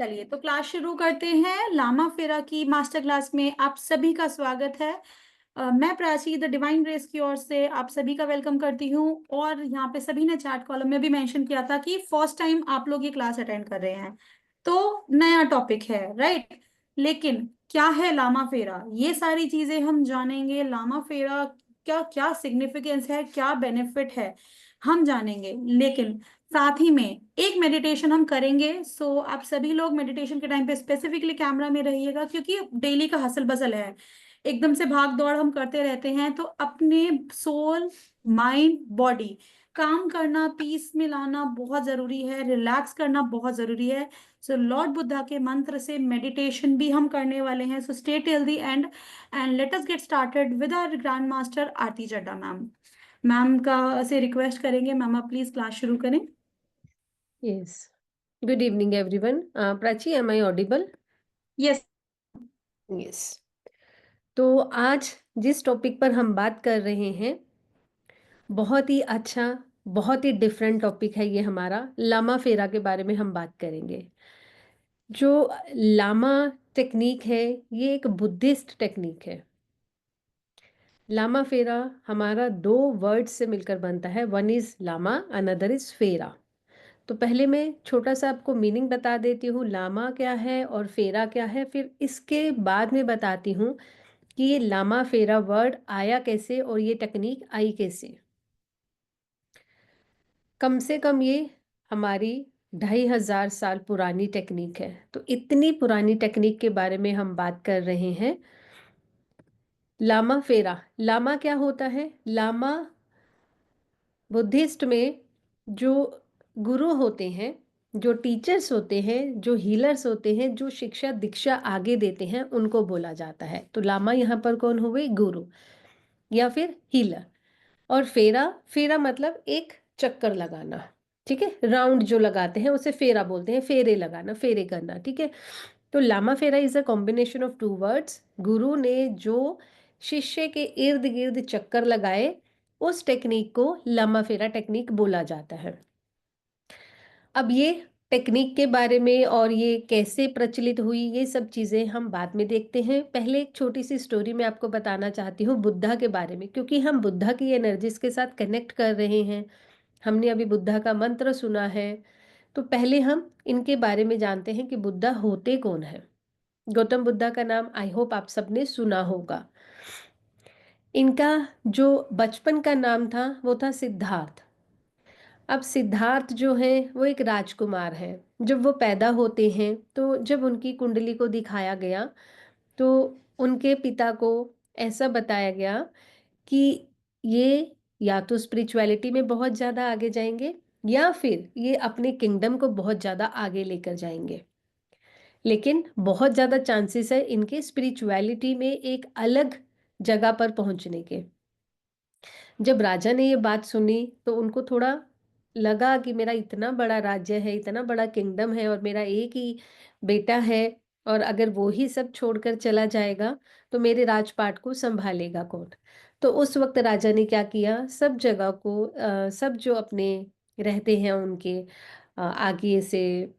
चलिए तो क्लास शुरू करते हैं। लामा फेरा की मास्टर क्लास में आप सभी का स्वागत है। मैं प्राची द डिवाइन ग्रेस की ओर से आप सभी का वेलकम करती हूँ। और यहाँ पे सभी ने चैट कॉलम में भी मेंशन किया था कि फर्स्ट टाइम आप लोग ये क्लास अटेंड कर रहे हैं, तो नया टॉपिक है, राइट। लेकिन क्या है लामा फेरा, ये सारी चीजें हम जानेंगे। लामा फेरा क्या क्या सिग्निफिकेंस है, क्या बेनिफिट है, हम जानेंगे। लेकिन साथ ही में एक मेडिटेशन हम करेंगे। सो आप सभी लोग मेडिटेशन के टाइम पे स्पेसिफिकली कैमरा में रहिएगा, क्योंकि डेली का हसल बसल है, एकदम से भाग दौड़ हम करते रहते हैं। तो अपने सोल, माइंड, बॉडी काम करना, पीस में लाना बहुत जरूरी है, रिलैक्स करना बहुत जरूरी है। सो लॉर्ड बुद्धा के मंत्र से मेडिटेशन भी हम करने वाले हैं। So stay till the end and let us get started with our grand master Aarti Chadha ma'am. Ma'am का से रिक्वेस्ट करेंगे, मैम आप प्लीज क्लास शुरू करें। Yes. Good evening, everyone. Prachi, am I audible? Yes. Yes. तो आज जिस टॉपिक पर हम बात कर रहे हैं, बहुत ही अच्छा, बहुत ही डिफरेंट टॉपिक है ये हमारा। लामा फेरा के बारे में हम बात करेंगे। जो लामा टेक्निक है, ये एक बुद्धिस्ट टेक्निक है। लामा फेरा हमारा दो वर्ड्स से मिलकर बनता है। One is Lama, another is Fera. तो पहले मैं छोटा सा आपको मीनिंग बता देती हूँ, लामा क्या है और फेरा क्या है। फिर इसके बाद में बताती हूँ कि ये लामा फेरा वर्ड आया कैसे और ये टेक्निक आई कैसे। कम से कम ये हमारी 2500 साल पुरानी टेक्निक है। तो इतनी पुरानी टेक्निक के बारे में हम बात कर रहे हैं। लामा फेरा, लामा क्या होता है? लामा बुद्धिस्ट में जो गुरु होते हैं, जो टीचर्स होते हैं, जो हीलर्स होते हैं, जो शिक्षा दीक्षा आगे देते हैं, उनको बोला जाता है। तो लामा यहाँ पर कौन हुए? गुरु या फिर हीलर। और फेरा, फेरा मतलब एक चक्कर लगाना, ठीक है। राउंड जो लगाते हैं उसे फेरा बोलते हैं, फेरे लगाना, फेरे करना, ठीक है। तो Lama Fera is a combination of two words. गुरु ने जो शिष्य के इर्द गिर्द चक्कर लगाए, उस टेक्निक को लामा फेरा टेक्निक बोला जाता है। अब ये टेक्निक के बारे में और ये कैसे प्रचलित हुई, ये सब चीज़ें हम बाद में देखते हैं। पहले एक छोटी सी स्टोरी मैं आपको बताना चाहती हूँ बुद्धा के बारे में, क्योंकि हम बुद्धा की एनर्जीज के साथ कनेक्ट कर रहे हैं। हमने अभी बुद्धा का मंत्र सुना है। तो पहले हम इनके बारे में जानते हैं कि बुद्धा होते कौन है। गौतम बुद्धा का नाम आई होप आप सबने सुना होगा। इनका जो बचपन का नाम था वो था सिद्धार्थ। अब सिद्धार्थ जो है वो एक राजकुमार है। जब वो पैदा होते हैं तो जब उनकी कुंडली को दिखाया गया तो उनके पिता को ऐसा बताया गया कि ये या तो स्पिरिचुअलिटी में बहुत ज़्यादा आगे जाएंगे या फिर ये अपने किंगडम को बहुत ज़्यादा आगे लेकर जाएंगे। लेकिन बहुत ज़्यादा चांसेस है इनके स्पिरिचुअलिटी में एक अलग जगह पर पहुंचने के। जब राजा ने ये बात सुनी तो उनको थोड़ा लगा कि मेरा इतना बड़ा राज्य है, इतना बड़ा किंगडम है और मेरा एक ही बेटा है, और अगर वो ही सब छोड़कर चला जाएगा तो मेरे राजपाट को संभालेगा कौन। तो उस वक्त राजा ने क्या किया, सब जगह को सब जो अपने रहते हैं उनके आगे से,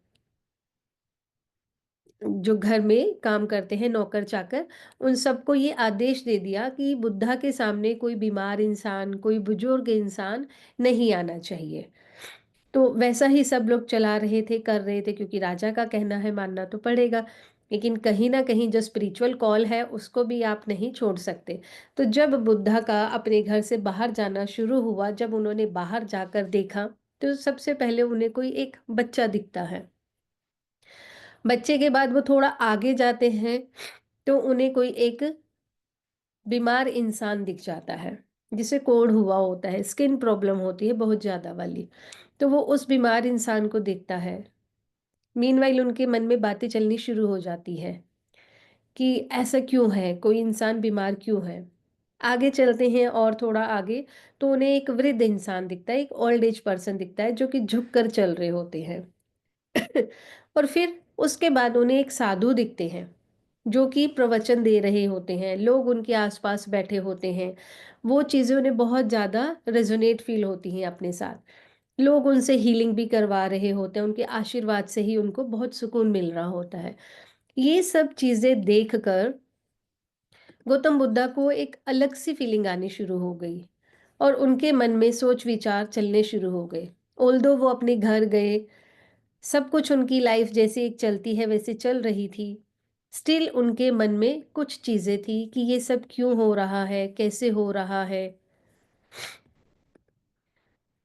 जो घर में काम करते हैं नौकर चाकर, उन सबको ये आदेश दे दिया कि बुद्धा के सामने कोई बीमार इंसान, कोई बुजुर्ग इंसान नहीं आना चाहिए। तो वैसा ही सब लोग चला रहे थे, कर रहे थे, क्योंकि राजा का कहना है, मानना तो पड़ेगा। लेकिन कहीं ना कहीं जो स्पिरिचुअल कॉल है उसको भी आप नहीं छोड़ सकते। तो जब बुद्धा का अपने घर से बाहर जाना शुरू हुआ, जब उन्होंने बाहर जाकर देखा तो सबसे पहले उन्हें कोई एक बच्चा दिखता है। बच्चे के बाद वो थोड़ा आगे जाते हैं तो उन्हें कोई एक बीमार इंसान दिख जाता है, जिसे कोढ़ हुआ होता है, स्किन प्रॉब्लम होती है बहुत ज़्यादा वाली। तो वो उस बीमार इंसान को देखता है। मीनवाइल उनके मन में बातें चलनी शुरू हो जाती है कि ऐसा क्यों है, कोई इंसान बीमार क्यों है। आगे चलते हैं और थोड़ा आगे, तो उन्हें एक वृद्ध इंसान दिखता है, एक ओल्ड एज पर्सन दिखता है जो कि झुक कर चल रहे होते हैं। और फिर उसके बाद उन्हें एक साधु दिखते हैं जो कि प्रवचन दे रहे होते हैं, लोग उनके आसपास बैठे होते हैं। वो चीज़ें उन्हें बहुत ज़्यादा रेजोनेट फील होती हैं अपने साथ। लोग उनसे हीलिंग भी करवा रहे होते हैं, उनके आशीर्वाद से ही उनको बहुत सुकून मिल रहा होता है। ये सब चीजें देखकर गौतम बुद्धा को एक अलग सी फीलिंग आनी शुरू हो गई और उनके मन में सोच विचार चलने शुरू हो गए। ऑल्दो वो अपने घर गए, सब कुछ उनकी लाइफ जैसे एक चलती है वैसे चल रही थी, स्टिल उनके मन में कुछ चीजें थी कि ये सब क्यों हो रहा है, कैसे हो रहा है।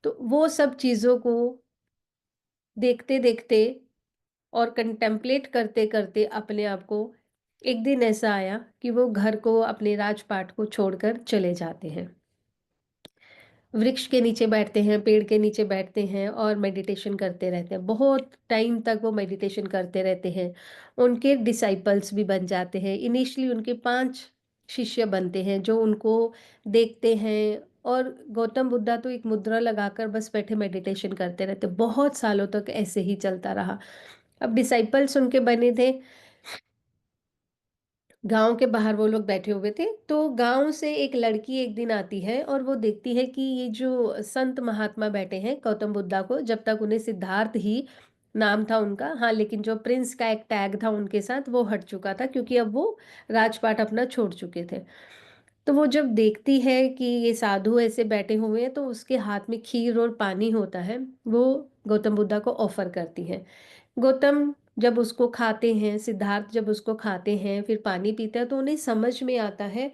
तो वो सब चीजों को देखते देखते और कंटेम्पलेट करते करते अपने आप को, एक दिन ऐसा आया कि वो घर को, अपने राजपाट को छोड़कर चले जाते हैं। वृक्ष के नीचे बैठते हैं, पेड़ के नीचे बैठते हैं और मेडिटेशन करते रहते हैं। बहुत टाइम तक वो मेडिटेशन करते रहते हैं। उनके डिसाइपल्स भी बन जाते हैं। इनिशियली उनके 5 शिष्य बनते हैं जो उनको देखते हैं, और गौतम बुद्धा तो एक मुद्रा लगाकर बस बैठे मेडिटेशन करते रहते। बहुत सालों तक ऐसे ही चलता रहा। अब डिसाइपल्स उनके बने थे, गांव के बाहर वो लोग बैठे हुए थे। तो गांव से एक लड़की एक दिन आती है और वो देखती है कि ये जो संत महात्मा बैठे हैं गौतम बुद्धा को, जब तक उन्हें सिद्धार्थ ही नाम था उनका, हाँ, लेकिन जो प्रिंस का एक टैग था उनके साथ वो हट चुका था क्योंकि अब वो राजपाट अपना छोड़ चुके थे। तो वो जब देखती है कि ये साधु ऐसे बैठे हुए हैं तो उसके हाथ में खीर और पानी होता है, वो गौतम बुद्धा को ऑफर करती है। गौतम जब उसको खाते हैं, सिद्धार्थ जब उसको खाते हैं फिर पानी पीते हैं, तो उन्हें समझ में आता है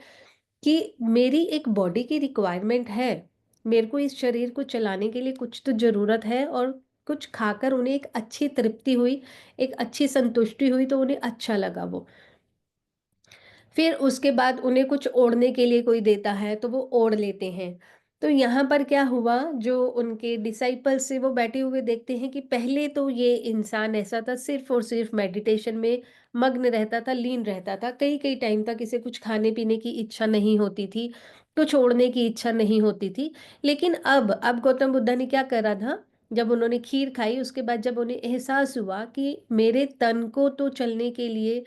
कि मेरी एक बॉडी की रिक्वायरमेंट है, मेरे को इस शरीर को चलाने के लिए कुछ तो जरूरत है, और कुछ खाकर उन्हें एक अच्छी तृप्ति हुई, एक अच्छी संतुष्टि हुई, तो उन्हें अच्छा लगा वो। फिर उसके बाद उन्हें कुछ ओढ़ने के लिए कोई देता है तो वो ओढ़ लेते हैं। तो यहाँ पर क्या हुआ, जो उनके डिसाइपल्स से वो बैठे हुए देखते हैं कि पहले तो ये इंसान ऐसा था, सिर्फ और सिर्फ मेडिटेशन में मग्न रहता था, लीन रहता था, कई कई टाइम तक इसे कुछ खाने पीने की इच्छा नहीं होती थी, कुछ ओढ़ने की इच्छा नहीं होती थी। लेकिन अब गौतम बुद्धा ने क्या करा था, जब उन्होंने खीर खाई उसके बाद जब उन्हें एहसास हुआ कि मेरे तन को तो चलने के लिए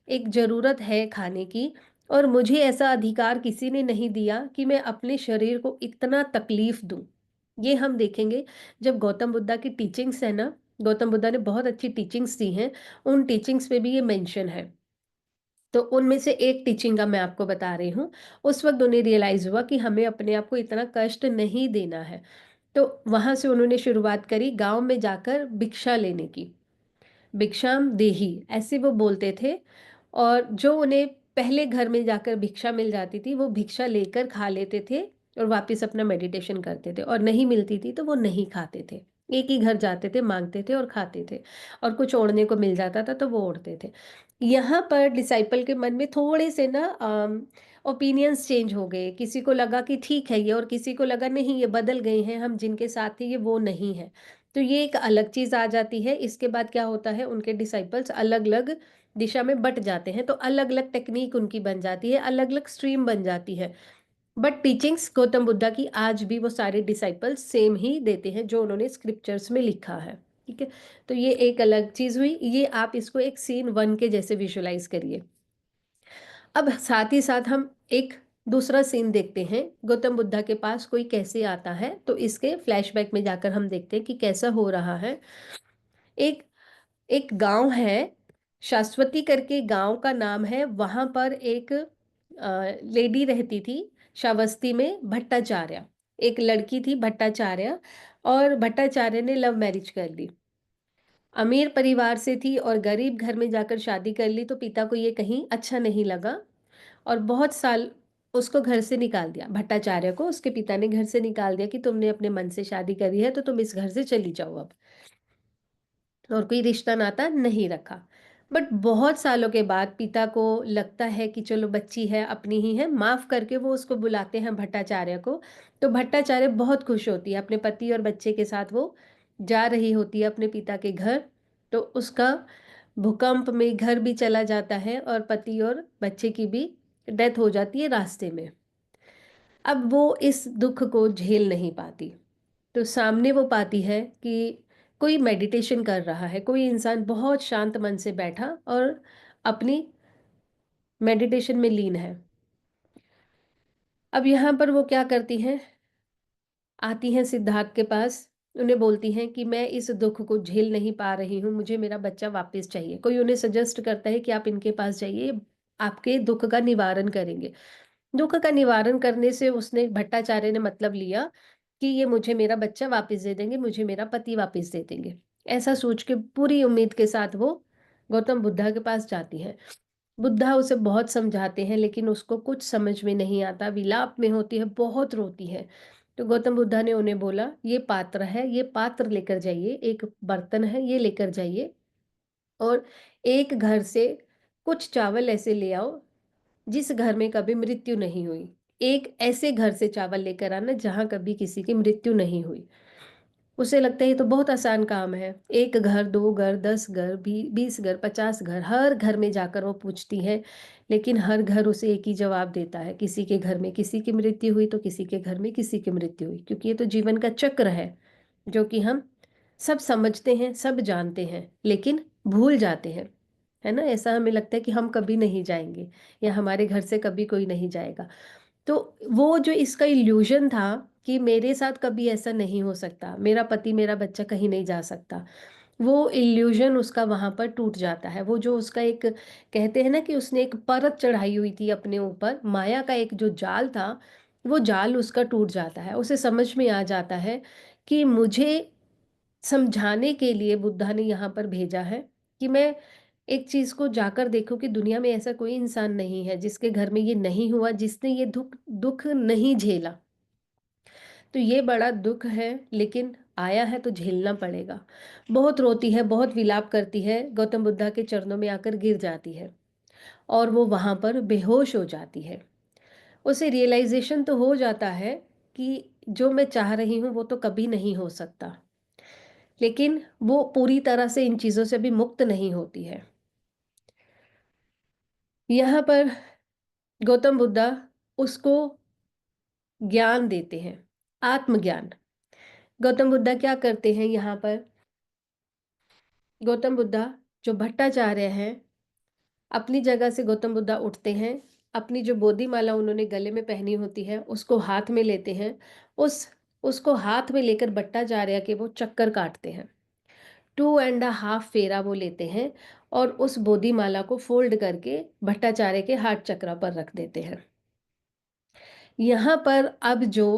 एक जरूरत है खाने की, और मुझे ऐसा अधिकार किसी ने नहीं दिया कि मैं अपने शरीर को इतना तकलीफ दूं। ये हम देखेंगे जब गौतम बुद्धा की टीचिंग्स है ना, गौतम बुद्धा ने बहुत अच्छी टीचिंग्स दी हैं, उन टीचिंग्स पे भी ये मेंशन है। तो उनमें से एक टीचिंग का मैं आपको बता रही हूँ। उस वक्त उन्हें रियलाइज हुआ कि हमें अपने आप को इतना कष्ट नहीं देना है। तो वहां से उन्होंने शुरुआत करी गांव में जाकर भिक्षा लेने की। भिक्षाम देही ऐसे वो बोलते थे, और जो उन्हें पहले घर में जाकर भिक्षा मिल जाती थी वो भिक्षा लेकर खा लेते थे और वापस अपना मेडिटेशन करते थे, और नहीं मिलती थी तो वो नहीं खाते थे। एक ही घर जाते थे, मांगते थे और खाते थे, और कुछ ओढ़ने को मिल जाता था तो वो ओढ़ते थे। यहाँ पर डिसाइपल के मन में थोड़े से ना ओपिनियंस चेंज हो गए, किसी को लगा कि ठीक है ये, और किसी को लगा नहीं ये बदल गए हैं, हम जिनके साथ थे ये वो नहीं है। तो ये एक अलग चीज आ जाती है। इसके बाद क्या होता है, उनके डिसाइपल्स अलग अलग दिशा में बट जाते हैं, तो अलग अलग टेक्निक उनकी बन जाती है, अलग अलग स्ट्रीम बन जाती है। बट टीचिंग्स गौतम बुद्धा की आज भी वो सारे डिसाइपल्स सेम ही देते हैं जो उन्होंने स्क्रिप्चर्स में लिखा है। ठीक है, तो ये एक अलग चीज हुई। ये आप इसको एक सीन 1 के जैसे विजुलाइज करिए। अब साथ ही साथ हम एक दूसरा सीन देखते हैं, गौतम बुद्धा के पास कोई कैसे आता है, तो इसके फ्लैशबैक में जाकर हम देखते हैं कि कैसा हो रहा है। एक एक गांव है, शाश्वती करके गांव का नाम है। वहां पर एक लेडी रहती थी, श्रावस्ती में भट्टाचार्य, एक लड़की थी भट्टाचार्य, और भट्टाचार्य ने लव मैरिज कर ली। अमीर परिवार से थी और गरीब घर में जाकर शादी कर ली, तो पिता को ये कहीं अच्छा नहीं लगा, और बहुत साल उसको घर से निकाल दिया। भट्टाचार्य को उसके पिता ने घर से निकाल दिया कि तुमने अपने मन से शादी करी है तो तुम इस घर से चली जाओ अब, और कोई रिश्ता नाता नहीं रखा। बट बहुत सालों के बाद पिता को लगता है कि चलो बच्ची है, अपनी ही है, माफ करके वो उसको बुलाते हैं भट्टाचार्य को। तो भट्टाचार्य बहुत खुश होती है, अपने पति और बच्चे के साथ वो जा रही होती है अपने पिता के घर। तो उसका भूकंप में घर भी चला जाता है और पति और बच्चे की भी डेथ हो जाती है रास्ते में। अब वो इस दुख को झेल नहीं पाती, तो सामने वो पाती है कि कोई मेडिटेशन कर रहा है, कोई इंसान बहुत शांत मन से बैठा और अपनी मेडिटेशन में लीन है। अब यहाँ पर वो क्या करती हैं, आती हैं सिद्धार्थ के पास, उन्हें बोलती हैं कि मैं इस दुख को झेल नहीं पा रही हूँ, मुझे मेरा बच्चा वापस चाहिए। कोई उन्हें सजेस्ट करता है कि आप इनके पास जाइए, आपके दुख का निवारण करेंगे। दुख का निवारण करने से उसने भट्टाचार्य ने मतलब लिया कि ये मुझे मेरा बच्चा वापस दे देंगे, मुझे मेरा पति वापस दे देंगे। ऐसा सोच के पूरी उम्मीद के साथ वो गौतम बुद्धा के पास जाती है। बुद्धा उसे बहुत समझाते हैं लेकिन उसको कुछ समझ में नहीं आता, विलाप में होती है, बहुत रोती है। तो गौतम बुद्धा ने उन्हें बोला, ये पात्र है, ये पात्र लेकर जाइए, एक बर्तन है, ये लेकर जाइए, और एक घर से कुछ चावल ऐसे ले आओ जिस घर में कभी मृत्यु नहीं हुई। एक ऐसे घर से चावल लेकर आना जहां कभी किसी की मृत्यु नहीं हुई। उसे लगता है ये तो बहुत आसान काम है। एक घर, दो घर, 10 घर, 20 घर, 50 घर, हर घर में जाकर वो पूछती है, लेकिन हर घर उसे एक ही जवाब देता है, किसी के घर में किसी की मृत्यु हुई तो किसी के घर में किसी की मृत्यु हुई। क्योंकि ये तो जीवन का चक्र है जो कि हम सब समझते हैं, सब जानते हैं, लेकिन भूल जाते हैं। है ना? ऐसा हमें लगता है कि हम कभी नहीं जाएंगे या हमारे घर से कभी कोई नहीं जाएगा। तो वो जो इसका इल्यूजन था कि मेरे साथ कभी ऐसा नहीं हो सकता, मेरा पति मेरा बच्चा कहीं नहीं जा सकता, वो इल्यूजन उसका वहां पर टूट जाता है। वो जो उसका एक, कहते हैं ना कि उसने एक परत चढ़ाई हुई थी अपने ऊपर, माया का एक जो जाल था, वो जाल उसका टूट जाता है। उसे समझ में आ जाता है कि मुझे समझाने के लिए बुद्धा ने यहाँ पर भेजा है कि मैं एक चीज को जाकर देखूं कि दुनिया में ऐसा कोई इंसान नहीं है जिसके घर में ये नहीं हुआ, जिसने ये दुख दुख नहीं झेला। तो ये बड़ा दुख है, लेकिन आया है तो झेलना पड़ेगा। बहुत रोती है, बहुत विलाप करती है, गौतम बुद्धा के चरणों में आकर गिर जाती है और वो वहां पर बेहोश हो जाती है। उसे रियलाइजेशन तो हो जाता है कि जो मैं चाह रही हूँ वो तो कभी नहीं हो सकता, लेकिन वो पूरी तरह से इन चीजों से भी मुक्त नहीं होती है। यहाँ पर गौतम बुद्धा उसको ज्ञान देते हैं, आत्मज्ञान। गौतम बुद्धा क्या करते हैं यहाँ पर? गौतम बुद्धा जो भट्टाचार्य हैं, अपनी जगह से गौतम बुद्धा उठते हैं, अपनी जो बोधि माला उन्होंने गले में पहनी होती है उसको हाथ में लेते हैं, उस उसको हाथ में लेकर भट्टाचार्य के वो चक्कर काटते हैं। 2.5 फेरा वो लेते हैं और उस बोधि माला को फोल्ड करके भट्टाचार्य के हाथ चक्र पर रख देते हैं। यहाँ पर अब जो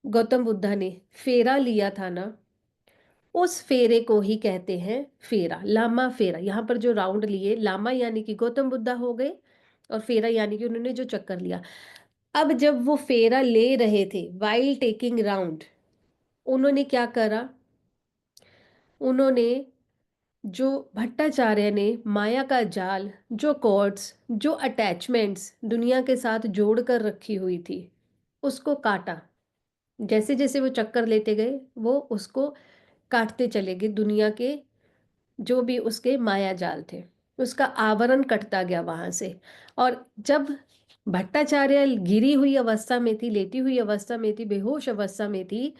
गौतम बुद्धा ने फेरा लिया था ना, उस फेरे को ही कहते हैं फेरा, लामा फेरा। यहाँ पर जो राउंड लिए, लामा यानी कि गौतम बुद्धा हो गए, और फेरा यानी कि उन्होंने जो चक्कर लिया। अब जब वो फेरा ले रहे थे, वाइल टेकिंग राउंड, उन्होंने क्या करा? उन्होंने, जो भट्टाचार्य ने माया का जाल, जो कॉर्ड्स, जो अटैचमेंट्स दुनिया के साथ जोड़ कर रखी हुई थी, उसको काटा। जैसे जैसे वो चक्कर लेते गए वो उसको काटते चले गए। दुनिया के जो भी उसके माया जाल थे, उसका आवरण कटता गया वहां से। और जब भट्टाचार्य गिरी हुई अवस्था में थी, लेटी हुई अवस्था में थी, बेहोश अवस्था में थी,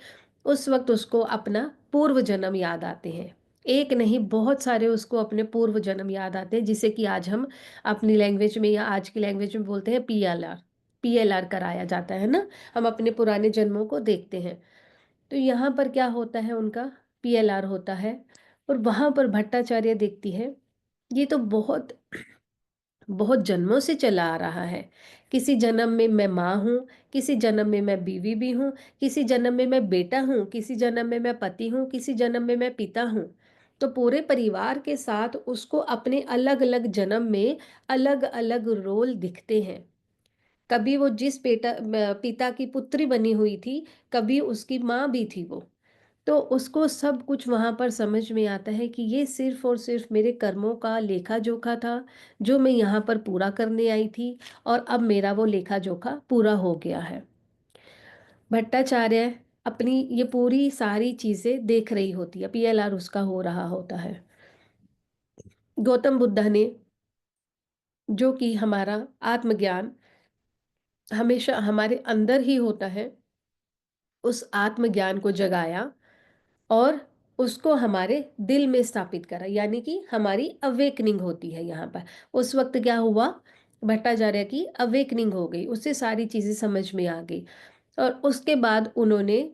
उस वक्त उसको अपना पूर्व जन्म याद आते हैं। एक नहीं, बहुत सारे उसको अपने पूर्व जन्म याद आते हैं, जिसे कि आज हम अपनी लैंग्वेज में या आज की लैंग्वेज में बोलते हैं पीएलआर। पीएलआर कराया जाता है ना, हम अपने पुराने जन्मों को देखते हैं। तो यहाँ पर क्या होता है, उनका पीएलआर होता है। और वहां पर भट्टाचार्य देखती है, ये तो बहुत बहुत जन्मों से चला आ रहा है। किसी जन्म में मैं माँ हूँ, किसी जन्म में मैं बीवी भी हूँ, किसी जन्म में मैं बेटा हूँ, किसी जन्म में मैं पति हूँ, किसी जन्म में मैं पिता हूँ। तो पूरे परिवार के साथ उसको अपने अलग अलग जन्म में अलग अलग रोल दिखते हैं। कभी वो जिस पिता की पुत्री बनी हुई थी, कभी उसकी माँ भी थी वो। तो उसको सब कुछ वहां पर समझ में आता है कि ये सिर्फ और सिर्फ मेरे कर्मों का लेखा जोखा था, जो मैं यहाँ पर पूरा करने आई थी, और अब मेरा वो लेखा जोखा पूरा हो गया है। भट्टाचार्य अपनी ये पूरी सारी चीजें देख रही होती है, पीएलआर उसका हो रहा होता है। गौतम बुद्ध ने, जो कि हमारा आत्मज्ञान हमेशा हमारे अंदर ही होता है, उस आत्मज्ञान को जगाया और उसको हमारे दिल में स्थापित करा, यानी कि हमारी अवेकनिंग होती है यहाँ पर। उस वक्त क्या हुआ? भट्टाचार्य की अवेकनिंग हो गई, उससे सारी चीजें समझ में आ गई। और उसके बाद उन्होंने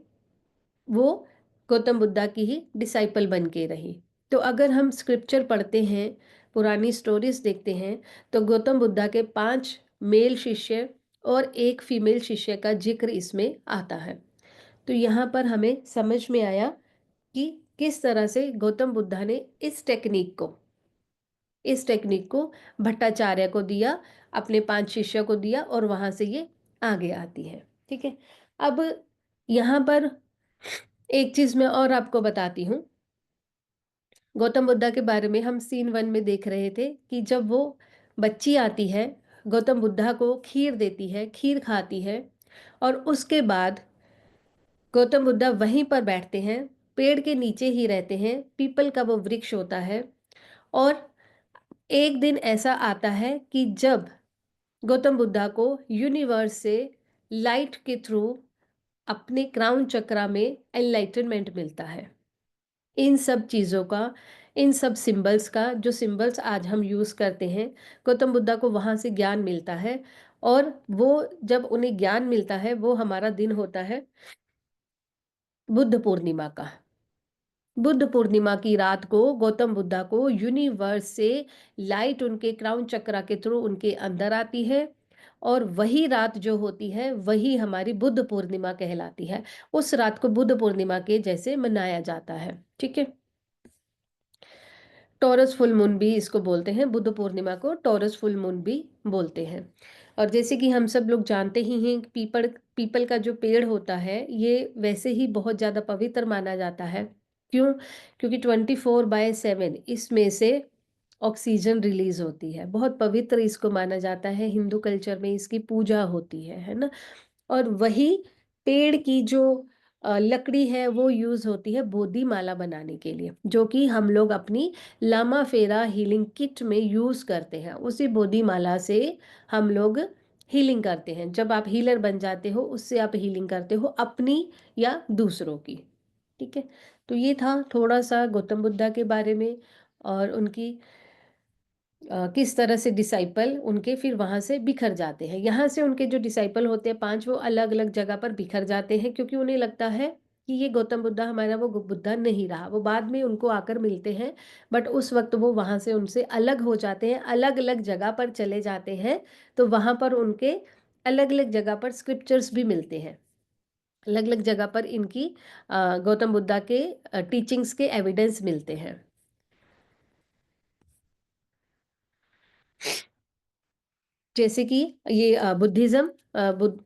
वो गौतम बुद्धा की ही डिसाइपल बन के रही। तो अगर हम स्क्रिप्चर पढ़ते हैं, पुरानी स्टोरीज देखते हैं, तो गौतम बुद्धा के 5 मेल शिष्य और एक फीमेल शिष्य का जिक्र इसमें आता है। तो यहाँ पर हमें समझ में आया कि किस तरह से गौतम बुद्धा ने इस टेक्निक को भट्टाचार्य को दिया, अपने 5 शिष्यों को दिया, और वहां से ये आगे आती है। ठीक है। अब यहाँ पर एक चीज मैं और आपको बताती हूँ। गौतम बुद्धा के बारे में हम सीन 1 में देख रहे थे कि जब वो बच्ची आती है, गौतम बुद्धा को खीर देती है, खीर खाती है, और उसके बाद गौतम बुद्धा वहीं पर बैठते हैं, पेड़ के नीचे ही रहते हैं, पीपल का वो वृक्ष होता है। और एक दिन ऐसा आता है कि जब गौतम बुद्धा को यूनिवर्स से लाइट के थ्रू अपने क्राउन चक्रा में एनलाइटनमेंट मिलता है। इन सब चीज़ों का, इन सब सिंबल्स का, जो सिंबल्स आज हम यूज़ करते हैं, गौतम बुद्धा को वहाँ से ज्ञान मिलता है। और वो जब उन्हें ज्ञान मिलता है, वो हमारा दिन होता है बुद्ध पूर्णिमा का। बुद्ध पूर्णिमा की रात को गौतम बुद्धा को यूनिवर्स से लाइट उनके क्राउन चक्रा के थ्रू उनके अंदर आती है, और वही रात जो होती है वही हमारी बुद्ध पूर्णिमा कहलाती है। उस रात को बुद्ध पूर्णिमा के जैसे मनाया जाता है। ठीक है। टॉरस फुल मून भी इसको बोलते हैं, बुद्ध पूर्णिमा को टॉरस फुल मून भी बोलते हैं। और जैसे कि हम सब लोग जानते ही हैं कि पीपल पीपल का जो पेड़ होता है ये वैसे ही बहुत ज़्यादा पवित्र माना जाता है। क्यों? क्योंकि 24/7 इसमें से ऑक्सीजन रिलीज होती है। बहुत पवित्र इसको माना जाता है, हिंदू कल्चर में इसकी पूजा होती है ना। और वही पेड़ की जो लकड़ी है वो यूज होती है बोधि माला बनाने के लिए, जो कि हम लोग अपनी लामा फेरा हीलिंग किट में यूज करते हैं। उसी बोधि माला से हम लोग हीलिंग करते हैं। जब आप हीलर बन जाते हो, उससे आप हीलिंग करते हो अपनी या दूसरों की। ठीक है। तो ये था थोड़ा सा गौतम बुद्धा के बारे में, और उनकी किस तरह से डिसाइपल उनके फिर वहां से बिखर जाते हैं। यहाँ से उनके जो डिसाइपल होते हैं 5, वो अलग अलग जगह पर बिखर जाते हैं, क्योंकि उन्हें लगता है कि ये गौतम बुद्धा हमारा वो बुद्धा नहीं रहा। वो बाद में उनको आकर मिलते हैं, बट उस वक्त वो वहां से उनसे अलग हो जाते हैं, अलग अलग जगह पर चले जाते हैं। तो वहां पर उनके अलग अलग जगह पर स्क्रिप्चर्स भी मिलते हैं, अलग अलग जगह पर इनकी गौतम बुद्धा के टीचिंग्स के एविडेंस मिलते हैं। जैसे कि ये बुद्धिज्म,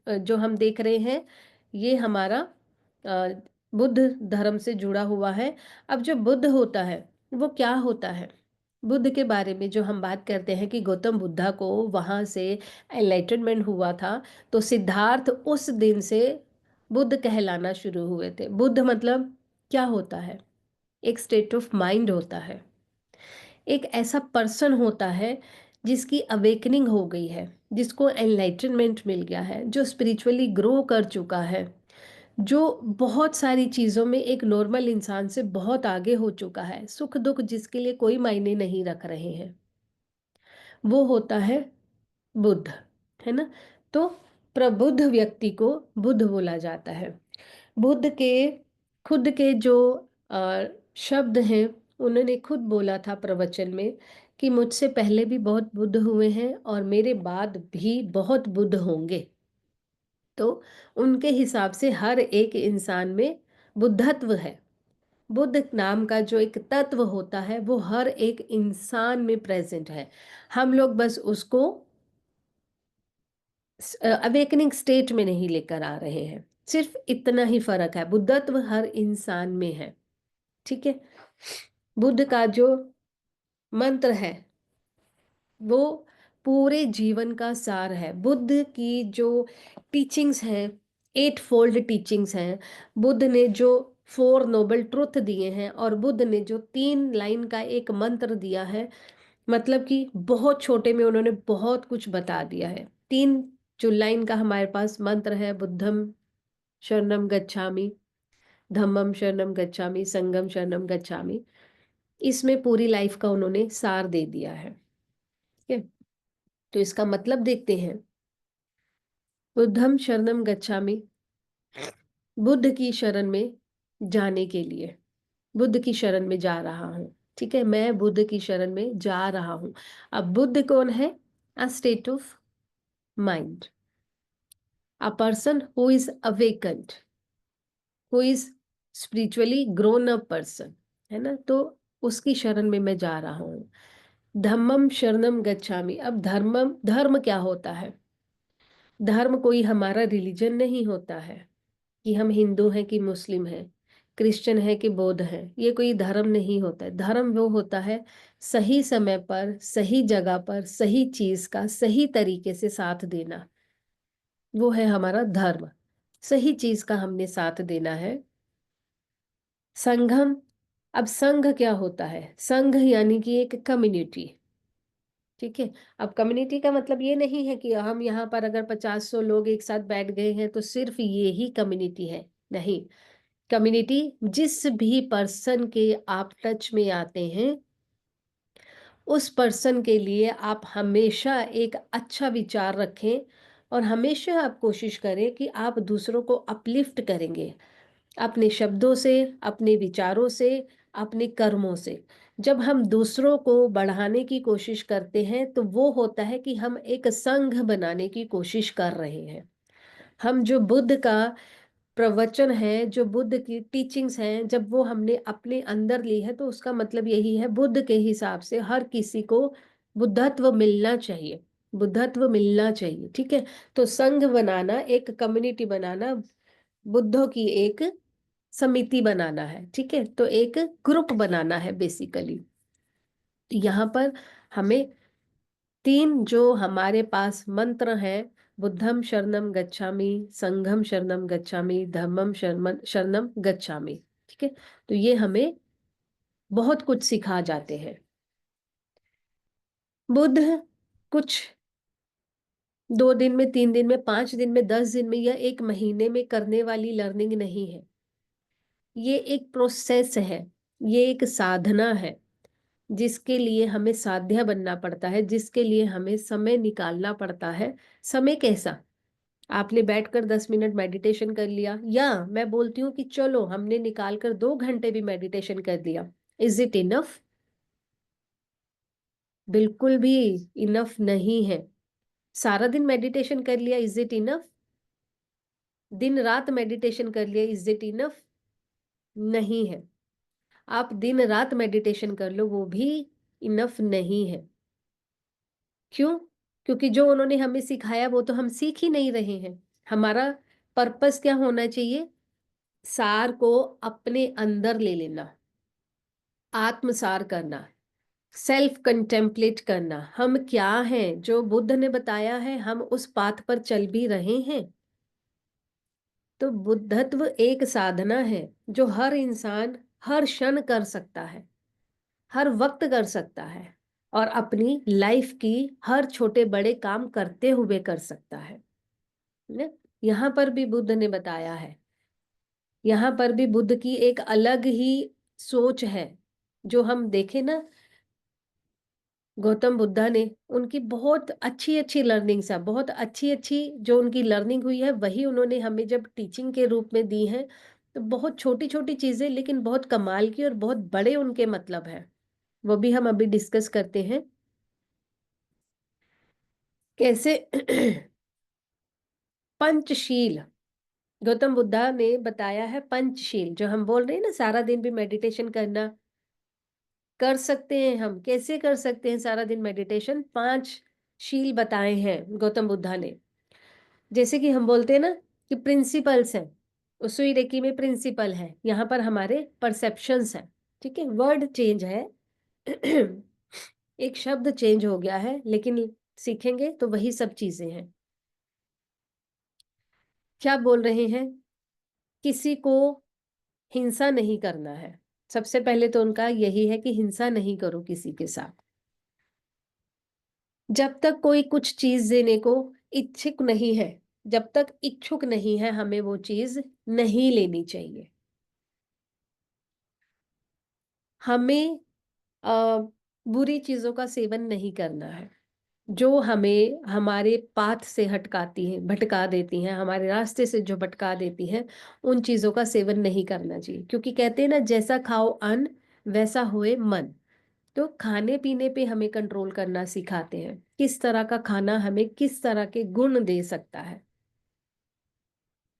जो हम देख रहे हैं, ये हमारा अ, बुद्ध धर्म से जुड़ा हुआ है। अब जो बुद्ध होता है वो क्या होता है? बुद्ध के बारे में जो हम बात करते हैं कि गौतम बुद्धा को वहां से एनलाइटनमेंट हुआ था, तो सिद्धार्थ उस दिन से बुद्ध कहलाना शुरू हुए थे। बुद्ध मतलब क्या होता है? एक स्टेट ऑफ माइंड होता है, एक ऐसा पर्सन होता है जिसकी अवेकनिंग हो गई है, जिसको एनलाइटनमेंट मिल गया है, जो स्पिरिचुअली ग्रो कर चुका है, जो बहुत सारी चीज़ों में एक नॉर्मल इंसान से बहुत आगे हो चुका है, सुख दुख जिसके लिए कोई मायने नहीं रख रहे हैं, वो होता है बुद्ध, है ना। तो प्रबुद्ध व्यक्ति को बुद्ध बोला जाता है। बुद्ध के खुद के जो अ, शब्द हैं, उन्होंने खुद बोला था प्रवचन में कि मुझसे पहले भी बहुत बुद्ध हुए हैं और मेरे बाद भी बहुत बुद्ध होंगे। तो उनके हिसाब से हर एक इंसान में बुद्धत्व है। बुद्ध नाम का जो एक तत्व होता है वो हर एक इंसान में प्रेजेंट है। हम लोग बस उसको अवेकनिंग स्टेट में नहीं लेकर आ रहे हैं। सिर्फ इतना ही फर्क है, बुद्धत्व हर इंसान में है। ठीक है। बुद्ध का जो मंत्र है वो पूरे जीवन का सार है। बुद्ध की जो टीचिंग्स हैं, 8 फोल्ड टीचिंग्स हैं। बुद्ध ने जो 4 नोबल ट्रुथ दिए हैं, और बुद्ध ने जो 3 लाइन का एक मंत्र दिया है, मतलब कि बहुत छोटे में उन्होंने बहुत कुछ बता दिया है। 3 जो लाइन का हमारे पास मंत्र है, बुद्धम शरणम गच्छामि, धम्मम शरणम गच्छामि, संघम शरणम गच्छामि, इसमें पूरी लाइफ का उन्होंने सार दे दिया है। ठीक है। तो इसका मतलब देखते हैं। बुद्धम शरणम गच्छामि, बुद्ध की शरण में जाने के लिए, बुद्ध की शरण में जा रहा हूँ। ठीक है, मैं बुद्ध की शरण में जा रहा हूँ। अब बुद्ध कौन है? A state of mind, a person who is awakened, who is spiritually grown up person, है ना। तो उसकी शरण में मैं जा रहा हूँ। धम्मम शरणम गच्छामि। अब धर्म क्या होता है? धर्म कोई हमारा रिलीजन नहीं होता है कि हम हिंदू हैं कि मुस्लिम हैं, क्रिश्चियन है कि बौद्ध है। ये कोई धर्म नहीं होता है। धर्म वो होता है सही समय पर सही जगह पर सही चीज का सही तरीके से साथ देना, वो है हमारा धर्म। सही चीज का हमने साथ देना है। संघम। अब संघ क्या होता है? संघ यानी कि एक कम्युनिटी। ठीक है, अब कम्युनिटी का मतलब ये नहीं है कि हम यहाँ पर अगर 50-100 लोग एक साथ बैठ गए हैं तो सिर्फ ये ही कम्युनिटी है। नहीं, कम्युनिटी जिस भी पर्सन के आप टच में आते हैं उस पर्सन के लिए आप हमेशा एक अच्छा विचार रखें और हमेशा आप कोशिश करें कि आप दूसरों को अपलिफ्ट करेंगे अपने शब्दों से, अपने विचारों से, अपने कर्मों से। जब हम दूसरों को बढ़ाने की कोशिश करते हैं तो वो होता है कि हम एक संघ बनाने की कोशिश कर रहे हैं। हम जो बुद्ध का प्रवचन है, जो बुद्ध की टीचिंग्स हैं, जब वो हमने अपने अंदर ली है तो उसका मतलब यही है, बुद्ध के हिसाब से हर किसी को बुद्धत्व मिलना चाहिए, बुद्धत्व मिलना चाहिए। ठीक है, तो संघ बनाना, एक कम्युनिटी बनाना, बुद्धों की एक समिति बनाना है। ठीक है, तो एक ग्रुप बनाना है बेसिकली। यहाँ पर हमें तीन जो हमारे पास मंत्र हैं, बुद्धम शरणम गच्छामि, संघम शरणम गच्छामि, धम्मम शरणम शरणम गच्छामि। ठीक है, तो ये हमें बहुत कुछ सिखा जाते हैं। बुद्ध कुछ 2 दिन में, 3 दिन में, 5 दिन में, 10 दिन में या 1 महीने में करने वाली लर्निंग नहीं है। ये एक प्रोसेस है, ये एक साधना है जिसके लिए हमें साध्य बनना पड़ता है, जिसके लिए हमें समय निकालना पड़ता है। समय कैसा? आपने बैठकर 10 मिनट मेडिटेशन कर लिया, या मैं बोलती हूँ कि चलो हमने निकाल कर 2 घंटे भी मेडिटेशन कर लिया, इज इट इनफ? बिल्कुल भी इनफ नहीं है। सारा दिन मेडिटेशन कर लिया, इज इट इनफ? दिन रात मेडिटेशन कर लिया, इज इट इनफ? नहीं है। आप दिन रात मेडिटेशन कर लो, वो भी इनफ नहीं है। क्यों? क्योंकि जो उन्होंने हमें सिखाया वो तो हम सीख ही नहीं रहे हैं। हमारा पर्पस क्या होना चाहिए? सार को अपने अंदर ले लेना, आत्मसार करना, सेल्फ कंटेम्पलेट करना। हम क्या हैं? जो बुद्ध ने बताया है हम उस पाथ पर चल भी रहे हैं। तो बुद्धत्व एक साधना है जो हर इंसान हर क्षण कर सकता है, हर वक्त कर सकता है, और अपनी लाइफ की हर छोटे बड़े काम करते हुए कर सकता है ना। यहाँ पर भी बुद्ध ने बताया है, यहाँ पर भी बुद्ध की एक अलग ही सोच है। जो हम देखें ना, गौतम बुद्धा ने उनकी बहुत अच्छी अच्छी लर्निंग्स है, बहुत अच्छी अच्छी जो उनकी लर्निंग हुई है वही उन्होंने हमें जब टीचिंग के रूप में दी है। तो बहुत छोटी छोटी चीजें लेकिन बहुत कमाल की और बहुत बड़े उनके मतलब है, वो भी हम अभी डिस्कस करते हैं कैसे। पंचशील, गौतम बुद्धा ने बताया है पंचशील। जो हम बोल रहे हैं ना सारा दिन भी मेडिटेशन करना, कर सकते हैं हम। कैसे कर सकते हैं सारा दिन मेडिटेशन? 5 शील बताए हैं गौतम बुद्धा ने। जैसे कि हम बोलते हैं ना कि प्रिंसिपल्स हैं, उसुई रेकी में प्रिंसिपल है, यहाँ पर हमारे परसेप्शंस हैं। ठीक है, वर्ड चेंज है। एक शब्द चेंज हो गया है लेकिन सीखेंगे तो वही सब चीजें हैं। क्या बोल रहे हैं? किसी को हिंसा नहीं करना है। सबसे पहले तो उनका यही है कि हिंसा नहीं करो किसी के साथ। जब तक कोई कुछ चीज देने को इच्छुक नहीं है, जब तक इच्छुक नहीं है, हमें वो चीज नहीं लेनी चाहिए। हमें बुरी चीजों का सेवन नहीं करना है। जो हमें हमारे पाथ से हटकाती हैं, भटका देती हैं, हमारे रास्ते से जो भटका देती हैं, उन चीजों का सेवन नहीं करना चाहिए। क्योंकि कहते हैं ना, जैसा खाओ अन्न वैसा होए मन। तो खाने पीने पे हमें कंट्रोल करना सिखाते हैं, किस तरह का खाना हमें किस तरह के गुण दे सकता है।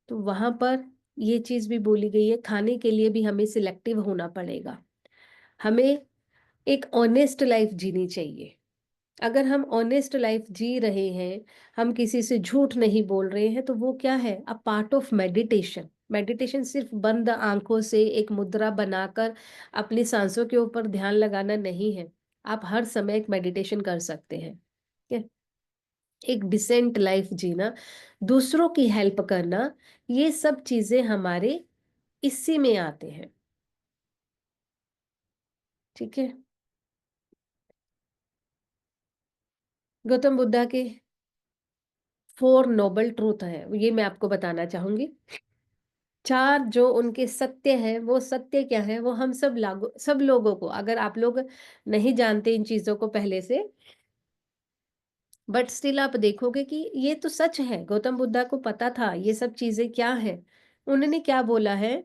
तो वहां पर ये चीज भी बोली गई है, खाने के लिए भी हमें सिलेक्टिव होना पड़ेगा। हमें एक ऑनेस्ट लाइफ जीनी चाहिए। अगर हम ऑनेस्ट लाइफ जी रहे हैं, हम किसी से झूठ नहीं बोल रहे हैं, तो वो क्या है? A part of meditation. Meditation सिर्फ बंद आंखों से एक मुद्रा बनाकर अपनी सांसों के ऊपर ध्यान लगाना नहीं है। आप हर समय एक मेडिटेशन कर सकते हैं। ठीक है? एक डिसेंट लाइफ जीना, दूसरों की हेल्प करना, ये सब चीजें हमारे इसी में आते हैं। ठीक है? गौतम बुद्धा के 4 नोबल ट्रूथ है, ये मैं आपको बताना चाहूंगी। 4 जो उनके सत्य है, वो सत्य क्या है, वो हम सब लागू, सब लोगों को, अगर आप लोग नहीं जानते इन चीजों को पहले से, बट स्टिल आप देखोगे कि ये तो सच है। गौतम बुद्धा को पता था ये सब चीजें क्या है। उन्होंने क्या बोला है?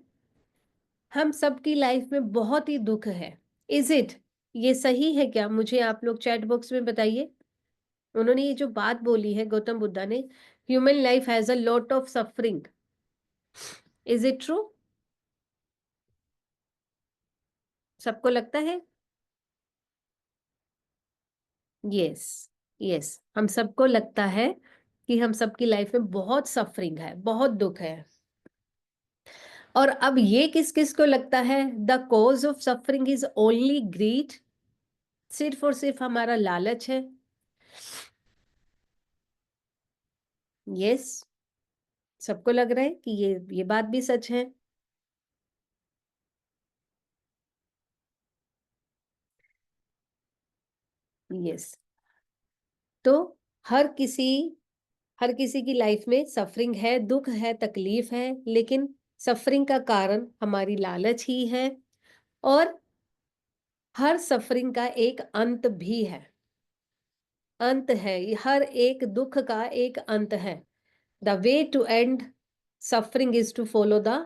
हम सबकी लाइफ में बहुत ही दुख है। Is it? ये सही है क्या? मुझे आप लोग चैट बॉक्स में बताइए। उन्होंने ये जो बात बोली है गौतम बुद्धा ने, human life has a lot of suffering, is it true? सबको लगता है? यस, यस, हम सबको लगता है कि हम सबकी लाइफ में बहुत सफरिंग है, बहुत दुख है। और अब ये किस किस को लगता है? The cause of suffering is only greed. सिर्फ और सिर्फ हमारा लालच है। यस, सबको लग रहा है कि ये बात भी सच है। यस। तो हर किसी हर किसी की लाइफ में सफरिंग है, दुख है, तकलीफ है, लेकिन सफरिंग का कारण हमारी लालच ही है। और हर सफरिंग का एक अंत भी है। अंत है, हर एक दुख का एक अंत है। The way to end suffering is to follow the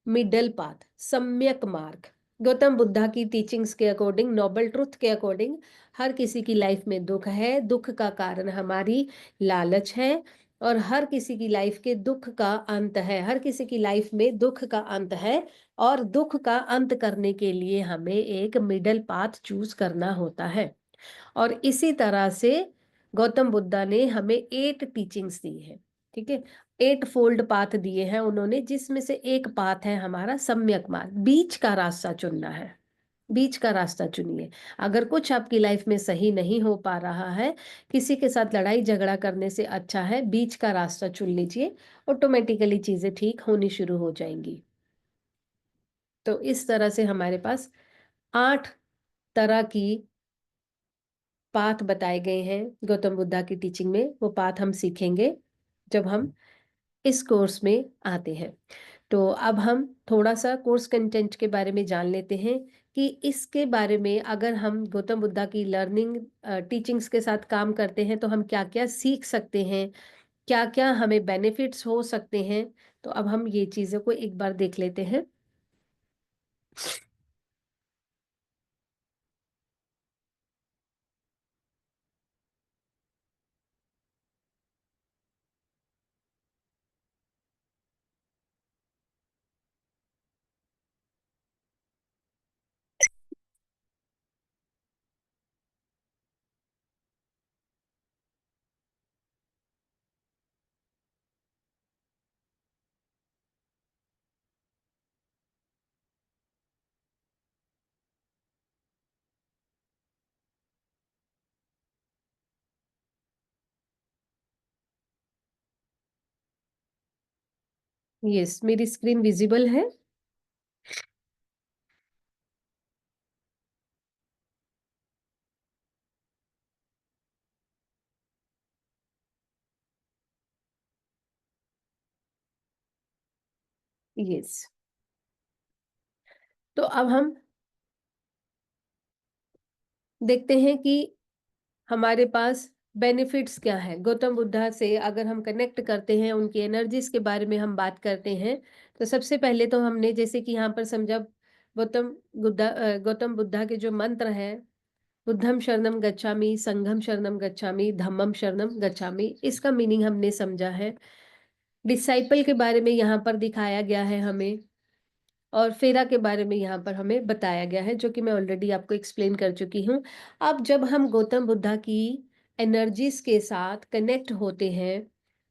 middle path, सम्यक मार्ग। गौतम बुद्धा की टीचिंग्स के अकॉर्डिंग, नोबल ट्रुथ के अकॉर्डिंग, हर किसी की लाइफ में दुख है। दुख का कारण हमारी लालच है। और हर किसी की लाइफ के दुख का अंत है, हर किसी की लाइफ में दुख का अंत है। और दुख का अंत करने के लिए हमें एक मिडल पाथ चूज करना होता है। और इसी तरह से गौतम बुद्धा ने हमें 8 टीचिंग्स दी है। ठीक है? 8 फोल्ड पाथ दिए हैं उन्होंने, जिसमें से एक पाथ है हमारा सम्यक मार्ग। बीच का रास्ता चुनना है। बीच का रास्ता चुनिए। अगर कुछ आपकी लाइफ में सही नहीं हो पा रहा है, किसी के साथ लड़ाई झगड़ा करने से अच्छा है बीच का रास्ता चुन लीजिए। ऑटोमेटिकली चीजें ठीक होनी शुरू हो जाएंगी। तो इस तरह से हमारे पास 8 तरह की पाथ बताए गए हैं गौतम बुद्धा की टीचिंग में। वो पाथ हम सीखेंगे जब हम इस कोर्स में आते हैं। तो अब हम थोड़ा सा कोर्स कंटेंट के बारे में जान लेते हैं कि इसके बारे में, अगर हम गौतम बुद्धा की लर्निंग टीचिंग्स के साथ काम करते हैं तो हम क्या क्या सीख सकते हैं, क्या क्या हमें बेनिफिट्स हो सकते हैं। तो अब हम ये चीज़ों को एक बार देख लेते हैं। यस, मेरी स्क्रीन विजिबल है? यस। तो अब हम देखते हैं कि हमारे पास बेनिफिट्स क्या है, गौतम बुद्धा से अगर हम कनेक्ट करते हैं, उनकी एनर्जीज के बारे में हम बात करते हैं, तो सबसे पहले तो हमने जैसे कि यहाँ पर समझा, गौतम बुद्धा के जो मंत्र हैं, बुद्धम शरणम गच्छामि, संघम शरणम गच्छामि, धम्मम शरणम गच्छामि, इसका मीनिंग हमने समझा है। डिसाइपल के बारे में यहाँ पर दिखाया गया है हमें, और फेरा के बारे में यहाँ पर हमें बताया गया है, जो कि मैं ऑलरेडी आपको एक्सप्लेन कर चुकी हूँ। अब जब हम गौतम बुद्धा की एनर्जीज के साथ कनेक्ट होते हैं,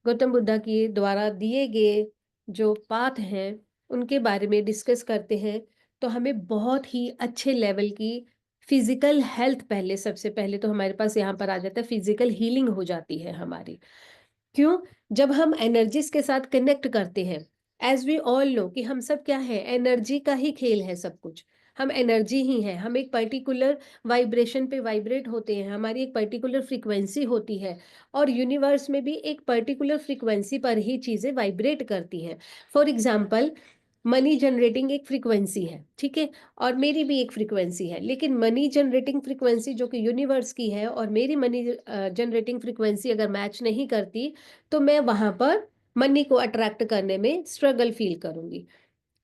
गौतम बुद्धा के द्वारा दिए गए जो पाथ हैं उनके बारे में डिस्कस करते हैं, तो हमें बहुत ही अच्छे लेवल की फिजिकल हेल्थ, पहले सबसे पहले तो हमारे पास यहाँ पर आ जाता है, फिजिकल हीलिंग हो जाती है हमारी। क्यों? जब हम एनर्जीज के साथ कनेक्ट करते हैं, एज वी ऑल नो कि हम सब क्या है, एनर्जी का ही खेल है सब कुछ। हम एनर्जी ही हैं, हम एक पर्टिकुलर वाइब्रेशन पे वाइब्रेट होते हैं, हमारी एक पर्टिकुलर फ्रीक्वेंसी होती है, और यूनिवर्स में भी एक पर्टिकुलर फ्रीक्वेंसी पर ही चीजें वाइब्रेट करती हैं। फॉर एग्जाम्पल, मनी जनरेटिंग एक फ्रीक्वेंसी है, ठीक है, और मेरी भी एक फ्रीक्वेंसी है, लेकिन मनी जनरेटिंग फ्रीक्वेंसी जो कि यूनिवर्स की है और मेरी मनी जनरेटिंग फ्रीक्वेंसी अगर मैच नहीं करती, तो मैं वहां पर मनी को अट्रैक्ट करने में स्ट्रगल फील करूंगी।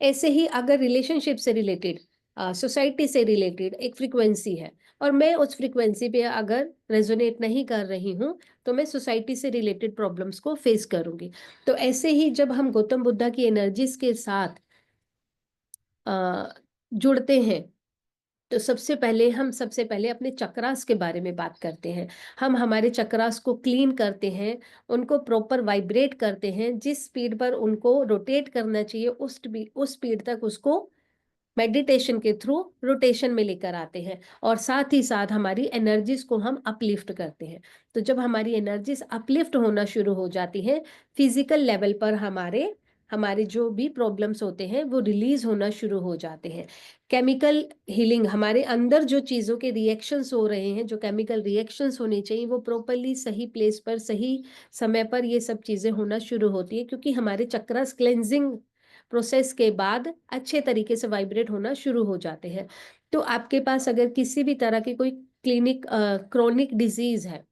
ऐसे ही अगर रिलेशनशिप से रिलेटेड, सोसाइटी से रिलेटेड एक फ्रीक्वेंसी है, और मैं उस फ्रीक्वेंसी पे अगर रेजोनेट नहीं कर रही हूँ, तो मैं सोसाइटी से रिलेटेड प्रॉब्लम्स को फेस करूंगी। तो ऐसे ही जब हम गौतम बुद्धा की एनर्जीज के साथ जुड़ते हैं, तो सबसे पहले अपने चक्रास के बारे में बात करते हैं। हम हमारे चक्रास को क्लीन करते हैं, उनको प्रॉपर वाइब्रेट करते हैं, जिस स्पीड पर उनको रोटेट करना चाहिए उस स्पीड तक उसको मेडिटेशन के थ्रू रोटेशन में लेकर आते हैं, और साथ ही साथ हमारी एनर्जीज को हम अपलिफ्ट करते हैं। तो जब हमारी एनर्जीज अपलिफ्ट होना शुरू हो जाती हैं, फिजिकल लेवल पर हमारे हमारे जो भी प्रॉब्लम्स होते हैं वो रिलीज होना शुरू हो जाते हैं। केमिकल हीलिंग, हमारे अंदर जो चीज़ों के रिएक्शंस हो रहे हैं, जो केमिकल रिएक्शंस होने चाहिए, वो प्रॉपरली सही प्लेस पर सही समय पर ये सब चीज़ें होना शुरू होती है, क्योंकि हमारे चक्रस क्लेंजिंग प्रोसेस के बाद अच्छे तरीके से वाइब्रेट होना शुरू हो जाते हैं। तो आपके पास अगर किसी भी तरह की कोई क्रोनिक डिजीज है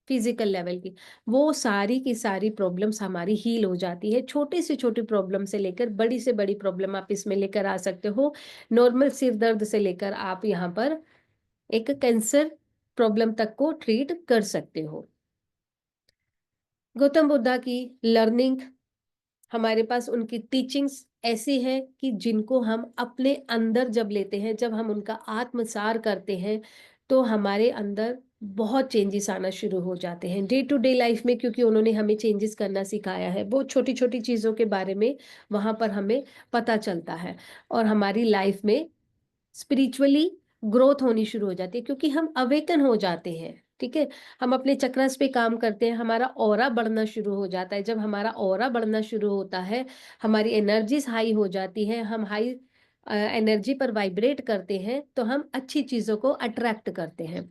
फिजिकल लेवल की, वो सारी की सारी प्रॉब्लम्स हमारी हील हो जाती है। छोटी से छोटी प्रॉब्लम से लेकर बड़ी से बड़ी प्रॉब्लम आप इसमें लेकर आ सकते हो। नॉर्मल सिर दर्द से लेकर आप यहाँ पर एक कैंसर प्रॉब्लम तक को ट्रीट कर सकते हो। गौतम बुद्धा की लर्निंग, हमारे पास उनकी टीचिंग्स ऐसी है कि जिनको हम अपने अंदर जब लेते हैं, जब हम उनका आत्मसार करते हैं, तो हमारे अंदर बहुत चेंजेस आना शुरू हो जाते हैं डे टू डे लाइफ में, क्योंकि उन्होंने हमें चेंजेस करना सिखाया है। बहुत छोटी छोटी चीज़ों के बारे में वहाँ पर हमें पता चलता है, और हमारी लाइफ में स्पिरिचुअली ग्रोथ होनी शुरू हो जाती है, क्योंकि हम अवेकन हो जाते हैं। ठीक है, हम अपने चक्रस पे काम करते हैं, हमारा ऑरा बढ़ना शुरू हो जाता है। जब हमारा ऑरा बढ़ना शुरू होता है, हमारी एनर्जीज हाई हो जाती है, हम हाई एनर्जी पर वाइब्रेट करते हैं, तो हम अच्छी चीज़ों को अट्रैक्ट करते हैं,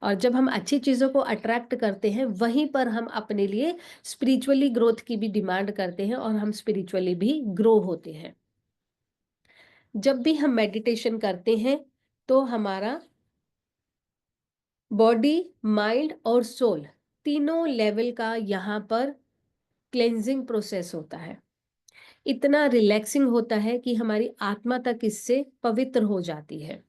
और जब हम अच्छी चीज़ों को अट्रैक्ट करते हैं, वहीं पर हम अपने लिए स्पिरिचुअली ग्रोथ की भी डिमांड करते हैं, और हम स्पिरिचुअली भी ग्रो होते हैं। जब भी हम मेडिटेशन करते हैं, तो हमारा बॉडी, माइंड और सोल, तीनों लेवल का यहाँ पर क्लेंजिंग प्रोसेस होता है। इतना रिलैक्सिंग होता है कि हमारी आत्मा तक इससे पवित्र हो जाती है।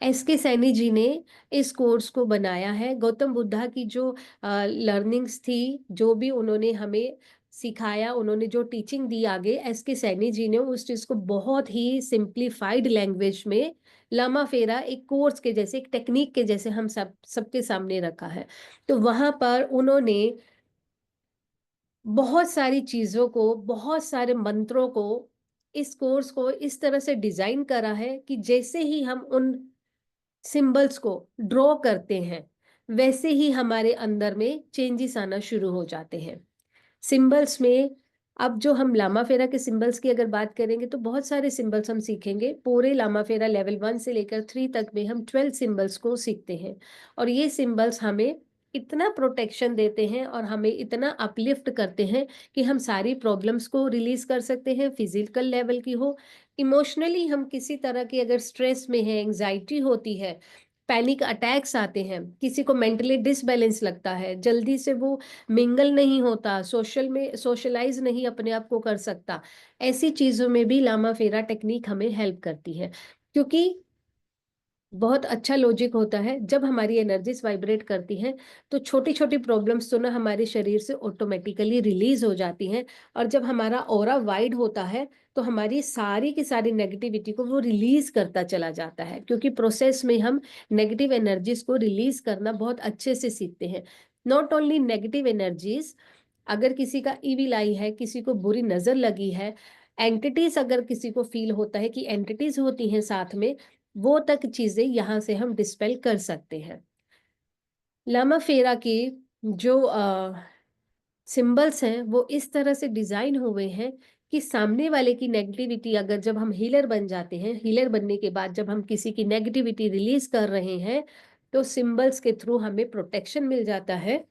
एस के सैनी जी ने इस कोर्स को बनाया है। गौतम बुद्धा की जो लर्निंग्स थी, जो भी उन्होंने हमें सिखाया, उन्होंने जो टीचिंग दी आगे, एस के सैनी जी ने उस चीज़ को बहुत ही सिंप्लीफाइड लैंग्वेज में लामा फेरा एक कोर्स के जैसे, एक टेक्निक के जैसे हम सबके सामने रखा है। तो वहां पर उन्होंने बहुत सारी चीज़ों को, बहुत सारे मंत्रों को, इस कोर्स को इस तरह से डिजाइन करा है कि जैसे ही हम उन सिंबल्स को ड्रॉ करते हैं, वैसे ही हमारे अंदर में चेंजेस आना शुरू हो जाते हैं सिंबल्स में। अब जो हम लामा फेरा के सिंबल्स की अगर बात करेंगे, तो बहुत सारे सिंबल्स हम सीखेंगे। पूरे लामा फेरा लेवल 1 से लेकर 3 तक में हम 12 सिंबल्स को सीखते हैं, और ये सिंबल्स हमें इतना प्रोटेक्शन देते हैं और हमें इतना अपलिफ्ट करते हैं कि हम सारी प्रॉब्लम्स को रिलीज कर सकते हैं, फिजिकल लेवल की हो, इमोशनली हम किसी तरह की अगर स्ट्रेस में है, एंजाइटी होती है, पैनिक अटैक्स आते हैं, किसी को मेंटली डिसबैलेंस लगता है, जल्दी से वो मिंगल नहीं होता, सोशलाइज नहीं अपने आप को कर सकता, ऐसी चीजों में भी लामा फेरा टेक्निक हमें हेल्प करती है। क्योंकि बहुत अच्छा लॉजिक होता है, जब हमारी एनर्जीज वाइब्रेट करती हैं तो छोटी छोटी प्रॉब्लम्स तो ना हमारे शरीर से ऑटोमेटिकली रिलीज हो जाती हैं, और जब हमारा ऑरा वाइड होता है तो हमारी सारी की सारी नेगेटिविटी को वो रिलीज करता चला जाता है, क्योंकि प्रोसेस में हम नेगेटिव एनर्जीज को रिलीज करना बहुत अच्छे से सीखते हैं। नॉट ओनली नेगेटिव एनर्जीज, अगर किसी का ईविल आई है, किसी को बुरी नजर लगी है, एंटिटीज अगर किसी को फील होता है कि एंटिटीज होती हैं साथ में, वो तक चीजें यहां से हम डिस्पेल कर सकते हैं। लामा फेरा की जो सिंबल्स हैं वो इस तरह से डिजाइन हुए हैं कि सामने वाले की नेगेटिविटी, अगर जब हम हीलर बन जाते हैं, हीलर बनने के बाद जब हम किसी की नेगेटिविटी रिलीज कर रहे हैं, तो सिंबल्स के थ्रू हमें प्रोटेक्शन मिल जाता है,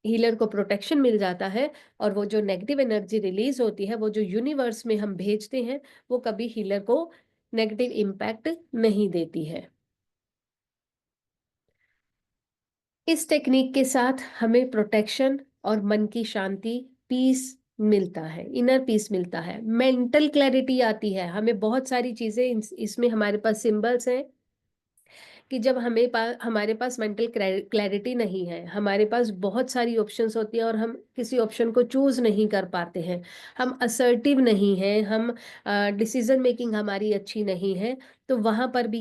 हीलर को प्रोटेक्शन मिल जाता है, और वो जो नेगेटिव एनर्जी रिलीज होती है, वो जो यूनिवर्स में हम भेजते हैं, वो कभी हीलर को नेगेटिव इम्पैक्ट नहीं देती है। इस टेक्निक के साथ हमें प्रोटेक्शन और मन की शांति, पीस मिलता है, इनर पीस मिलता है, मेंटल क्लैरिटी आती है। हमें बहुत सारी चीजें इसमें हमारे पास सिंबल्स हैं कि जब हमारे पास मेंटल क्लैरिटी नहीं है, हमारे पास बहुत सारी ऑप्शंस होती हैं और हम किसी ऑप्शन को चूज नहीं कर पाते हैं, हम असर्टिव नहीं हैं, हम डिसीजन मेकिंग हमारी अच्छी नहीं है, तो वहां पर भी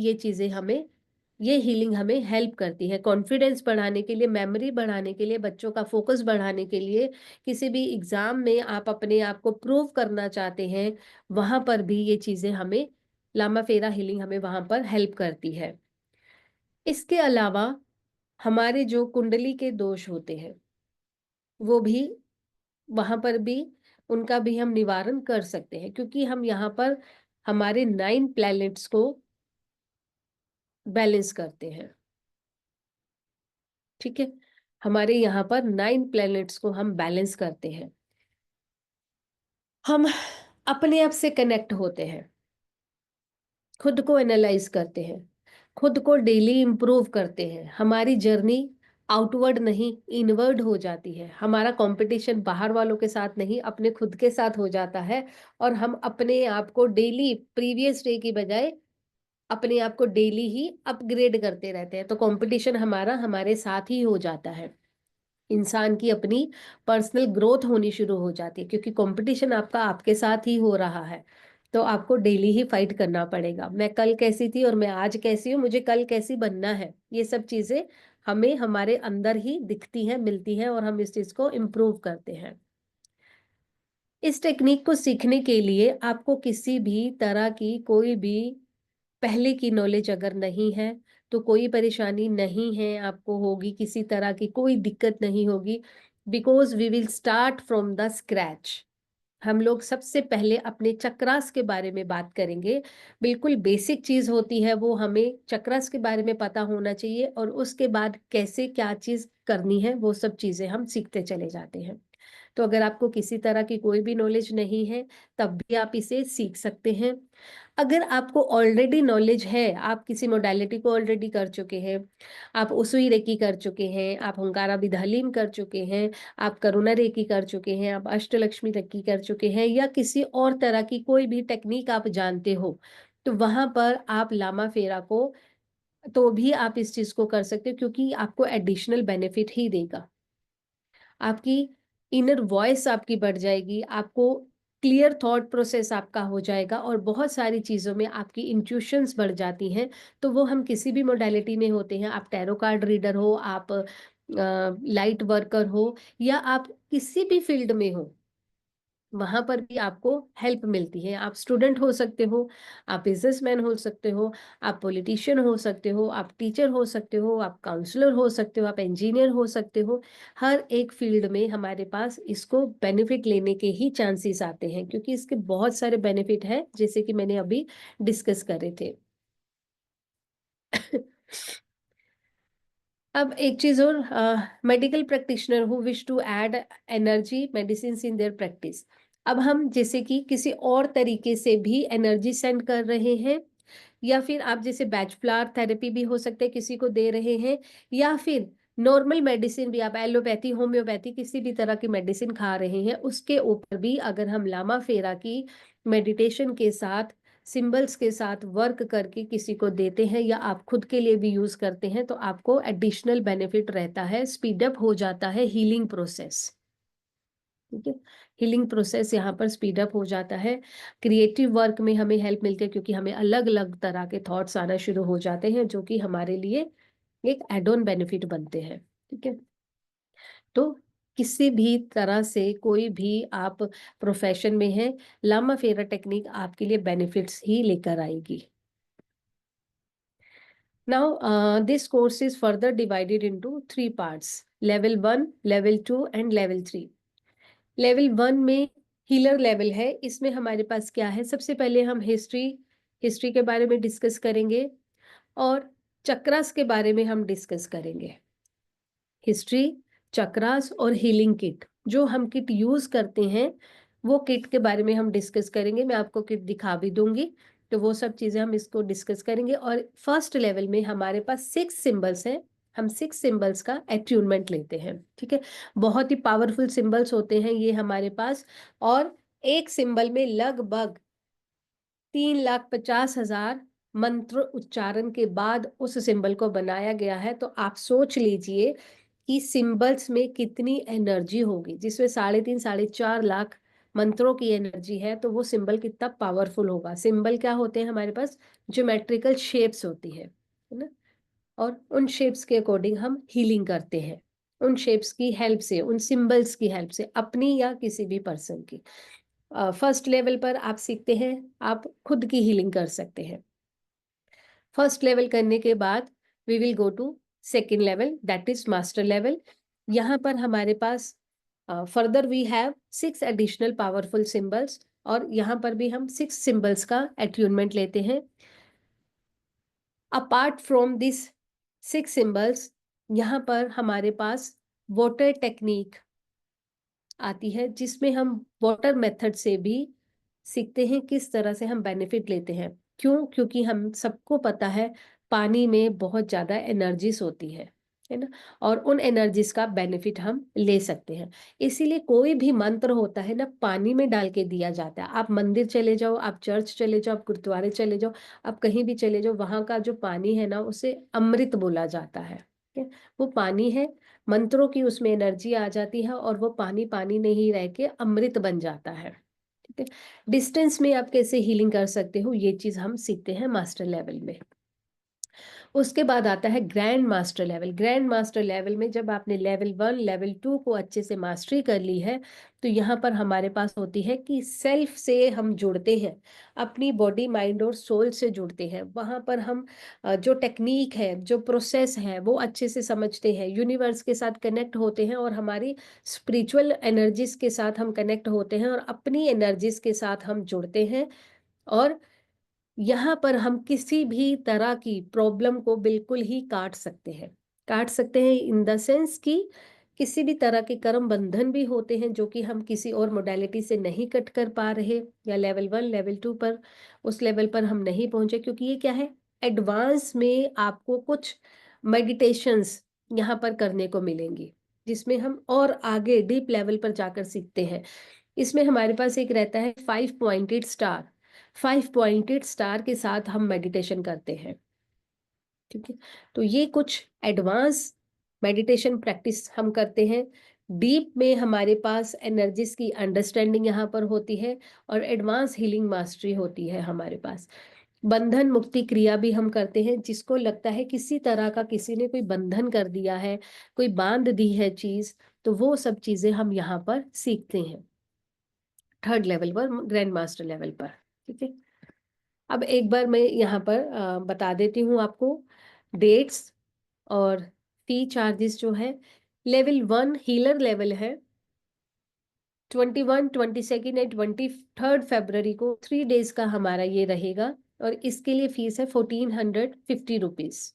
ये हीलिंग हमें हेल्प करती है, कॉन्फिडेंस बढ़ाने के लिए, मेमोरी बढ़ाने के लिए, बच्चों का फोकस बढ़ाने के लिए, किसी भी एग्जाम में आप अपने आप को प्रूव करना चाहते हैं, वहां पर भी ये चीजें हमें, लामा फेरा हीलिंग हमें वहां पर हेल्प करती है। इसके अलावा हमारे जो कुंडली के दोष होते हैं, वो भी वहां पर भी उनका भी हम निवारण कर सकते हैं, क्योंकि हम यहाँ पर हमारे 9 प्लैनेट्स को बैलेंस करते हैं। ठीक है, हमारे यहाँ पर 9 प्लैनेट्स को हम बैलेंस करते हैं, हम अपने आप से कनेक्ट होते हैं, खुद को एनालाइज करते हैं, खुद को डेली इंप्रूव करते हैं, हमारी जर्नी आउटवर्ड नहीं इनवर्ड हो जाती है, हमारा कंपटीशन बाहर वालों के साथ नहीं अपने खुद के साथ हो जाता है, और हम अपने आप को डेली प्रीवियस डे की बजाय अपने आप को डेली ही अपग्रेड करते रहते हैं, तो कंपटीशन हमारा हमारे साथ ही हो जाता है, इंसान की अपनी पर्सनल ग्रोथ होनी शुरू हो जाती है, क्योंकि कंपटीशन आपका आपके साथ ही हो रहा है, तो आपको डेली ही फाइट करना पड़ेगा। मैं कल कैसी थी और मैं आज कैसी हूँ, मुझे कल कैसी बनना है, ये सब चीजें हमें हमारे अंदर ही दिखती हैं, मिलती हैं, और हम इस चीज को इम्प्रूव करते हैं। इस टेक्निक को सीखने के लिए आपको किसी भी तरह की कोई भी पहले की नॉलेज अगर नहीं है तो कोई परेशानी नहीं है, आपको होगी किसी तरह की कोई दिक्कत नहीं होगी, because we will start from the scratch. हम लोग सबसे पहले अपने चक्रास के बारे में बात करेंगे, बिल्कुल बेसिक चीज होती है वो, हमें चक्रास के बारे में पता होना चाहिए, और उसके बाद कैसे क्या चीज करनी है वो सब चीजें हम सीखते चले जाते हैं। तो अगर आपको किसी तरह की कोई भी नॉलेज नहीं है तब भी आप इसे सीख सकते हैं। अगर आपको ऑलरेडी नॉलेज है, आप किसी मोडालिटी को ऑलरेडी कर चुके हैं, आप उसुई रेकी कर चुके हैं, आप हुंकारा विधालीन कर चुके हैं, आप करुणा रेकी कर चुके हैं, आप अष्टलक्ष्मी रेकी कर चुके हैं, या किसी और तरह की कोई भी टेक्निक आप जानते हो, तो वहां पर आप लामा फेरा को तो भी आप इस चीज को कर सकते हो, क्योंकि आपको एडिशनल बेनिफिट ही देगा। आपकी इनर वॉइस आपकी बढ़ जाएगी, आपको क्लियर थॉट प्रोसेस आपका हो जाएगा, और बहुत सारी चीज़ों में आपकी इंट्यूशंस बढ़ जाती हैं। तो वो हम किसी भी मोडालिटी में होते हैं, आप टैरो कार्ड रीडर हो, आप लाइट वर्कर हो, या आप किसी भी फील्ड में हो, वहां पर भी आपको हेल्प मिलती है। आप स्टूडेंट हो सकते हो, आप बिजनेसमैन हो सकते हो, आप पॉलिटिशियन हो सकते हो, आप टीचर हो सकते हो, आप काउंसलर हो सकते हो, आप इंजीनियर हो सकते हो। हर एक फील्ड में हमारे पास इसको बेनिफिट लेने के ही चांसेस आते हैं, क्योंकि इसके बहुत सारे बेनिफिट हैं, जैसे कि मैंने अभी डिस्कस करे थे। अब एक चीज और, medical practitioner who wish to add energy medicine in their practice. अब हम जैसे कि किसी और तरीके से भी एनर्जी सेंड कर रहे हैं, या फिर आप जैसे बैच फ्लावर थेरेपी भी हो सकते हैं किसी को दे रहे हैं, या फिर नॉर्मल मेडिसिन भी, आप एलोपैथी होम्योपैथी किसी भी तरह की मेडिसिन खा रहे हैं, उसके ऊपर भी अगर हम लामा फेरा की मेडिटेशन के साथ, सिंबल्स के साथ वर्क करके किसी को देते हैं, या आप खुद के लिए भी यूज करते हैं, तो आपको एडिशनल बेनिफिट रहता है, स्पीड अप हो जाता है हीलिंग प्रोसेस। ठीक है, हीलिंग प्रोसेस यहाँ पर स्पीड अप हो जाता है। क्रिएटिव वर्क में हमें हेल्प मिलती है, क्योंकि हमें अलग अलग तरह के थॉट्स आना शुरू हो जाते हैं, जो कि हमारे लिए एक एड ऑन बेनिफिट बनते हैं। ठीक है, तो किसी भी तरह से कोई भी आप प्रोफेशन में है, लामा फेरा टेक्निक आपके लिए बेनिफिट्स ही लेकर आएगी। Now, this course is further divided into 3 parts: level 1, level 2 and level 3. Level 1 में हीलर लेवल है। इसमें हमारे पास क्या है, सबसे पहले हम हिस्ट्री के बारे में डिस्कस करेंगे, और चक्रास के बारे में हम डिस्कस करेंगे। हिस्ट्री, चक्रास और हीलिंग किट, जो हम किट यूज करते हैं, वो किट के बारे में हम डिस्कस करेंगे। मैं आपको किट दिखा भी दूंगी, तो वो सब चीजें हम इसको डिस्कस करेंगे। और फर्स्ट लेवल में हमारे पास 6 सिंबल्स हैं, हम 6 सिंबल्स का एट्यूनमेंट लेते हैं। ठीक है, बहुत ही पावरफुल सिंबल्स होते हैं ये हमारे पास, और एक सिंबल में लगभग 3,50,000 मंत्र उच्चारण के बाद उस सिंबल को बनाया गया है। तो आप सोच लीजिए कि सिंबल्स में कितनी एनर्जी होगी, जिसमें 3.5 साढ़े 4 लाख मंत्रों की एनर्जी है, तो वो सिंबल कितना पावरफुल होगा। सिंबल क्या होते हैं हमारे पास, ज्योमेट्रिकल शेप्स होती है ना, और उन शेप्स के अकॉर्डिंग हम हीलिंग करते हैं, उन शेप्स की हेल्प से, उन सिंबल्स की हेल्प से, अपनी या किसी भी पर्सन की। फर्स्ट लेवल पर आप सीखते हैं, आप खुद की हीलिंग कर सकते हैं। फर्स्ट लेवल करने के बाद we will go to second level, that is master level. यहाँ पर हमारे पास further we have 6 additional powerful symbols, और यहाँ पर भी हम 6 सिंबल्स का एट्यूनमेंट लेते हैं। अपार्ट फ्रॉम दिस 6 सिंबल्स, यहाँ पर हमारे पास वाटर टेक्निक आती है, जिसमें हम वाटर मेथड से भी सीखते हैं किस तरह से हम बेनिफिट लेते हैं। क्यों? क्योंकि हम सबको पता है पानी में बहुत ज्यादा एनर्जीज होती है ना, और उन एनर्जीज का बेनिफिट हम ले सकते हैं। इसीलिए कोई भी मंत्र होता है ना, पानी में डाल के दिया जाता है। आप मंदिर चले जाओ, आप चर्च चले जाओ, आप गुरुद्वारे चले जाओ, आप कहीं भी चले जाओ, वहां का जो पानी है ना, उसे अमृत बोला जाता है। ठीक है, वो पानी है, मंत्रों की उसमें एनर्जी आ जाती है, और वो पानी पानी नहीं रह के अमृत बन जाता है। ठीक है, डिस्टेंस में आप कैसे हीलिंग कर सकते हो, ये चीज हम सीखते हैं मास्टर लेवल में। उसके बाद आता है grand master level. Grand master level में जब आपने लेवल 1 लेवल 2 को अच्छे से मास्टरी कर ली है, तो यहाँ पर हमारे पास होती है कि सेल्फ से हम जुड़ते हैं, अपनी बॉडी माइंड और सोल से जुड़ते हैं। वहाँ पर हम जो टेक्निक है, जो प्रोसेस है, वो अच्छे से समझते हैं, यूनिवर्स के साथ कनेक्ट होते हैं, और हमारी स्पिरिचुअल एनर्जीज के साथ हम कनेक्ट होते हैं, और अपनी एनर्जीज के साथ हम जुड़ते हैं। और यहाँ पर हम किसी भी तरह की प्रॉब्लम को बिल्कुल ही काट सकते हैं। काट सकते हैं इन द सेंस कि किसी भी तरह के कर्म बंधन भी होते हैं, जो कि हम किसी और मोडालिटी से नहीं कट कर पा रहे, या लेवल 1 लेवल 2 पर उस लेवल पर हम नहीं पहुंचे, क्योंकि ये क्या है, एडवांस में आपको कुछ मेडिटेशंस यहाँ पर करने को मिलेंगी, जिसमें हम और आगे डीप लेवल पर जाकर सीखते हैं। इसमें हमारे पास एक रहता है 5 पॉइंटेड स्टार। 5 पॉइंटेड स्टार के साथ हम मेडिटेशन करते हैं। ठीक है, तो ये कुछ एडवांस मेडिटेशन प्रैक्टिस हम करते हैं। डीप में हमारे पास एनर्जीज की अंडरस्टैंडिंग यहाँ पर होती है, और एडवांस हीलिंग मास्टरी होती है हमारे पास। बंधन मुक्ति क्रिया भी हम करते हैं, जिसको लगता है किसी तरह का किसी ने कोई बंधन कर दिया है, कोई बांध दी है चीज, तो वो सब चीजें हम यहाँ पर सीखते हैं थर्ड लेवल पर, ग्रैंड मास्टर लेवल पर। ठीक है, अब एक बार मैं यहाँ पर बता देती हूँ आपको डेट्स और फी चार्जेस जो है। लेवल 1 हीलर लेवल है, 21, 22 एंड 23 फरवरी को 3 डेज का हमारा ये रहेगा, और इसके लिए फीस है 1450 रुपीज।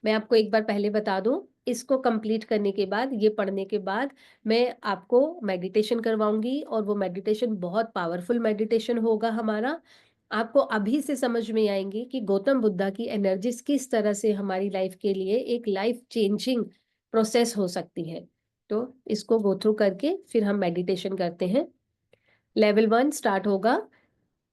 मैं आपको एक बार पहले बता दूं, इसको कंप्लीट करने के बाद, ये पढ़ने के बाद, मैं आपको मेडिटेशन करवाऊंगी, और वो मेडिटेशन बहुत पावरफुल मेडिटेशन होगा हमारा। आपको अभी से समझ में आएंगी कि गौतम बुद्धा की एनर्जीज किस तरह से हमारी लाइफ के लिए एक लाइफ चेंजिंग प्रोसेस हो सकती है। तो इसको गो थ्रू करके फिर हम मेडिटेशन करते हैं। लेवल 1 स्टार्ट होगा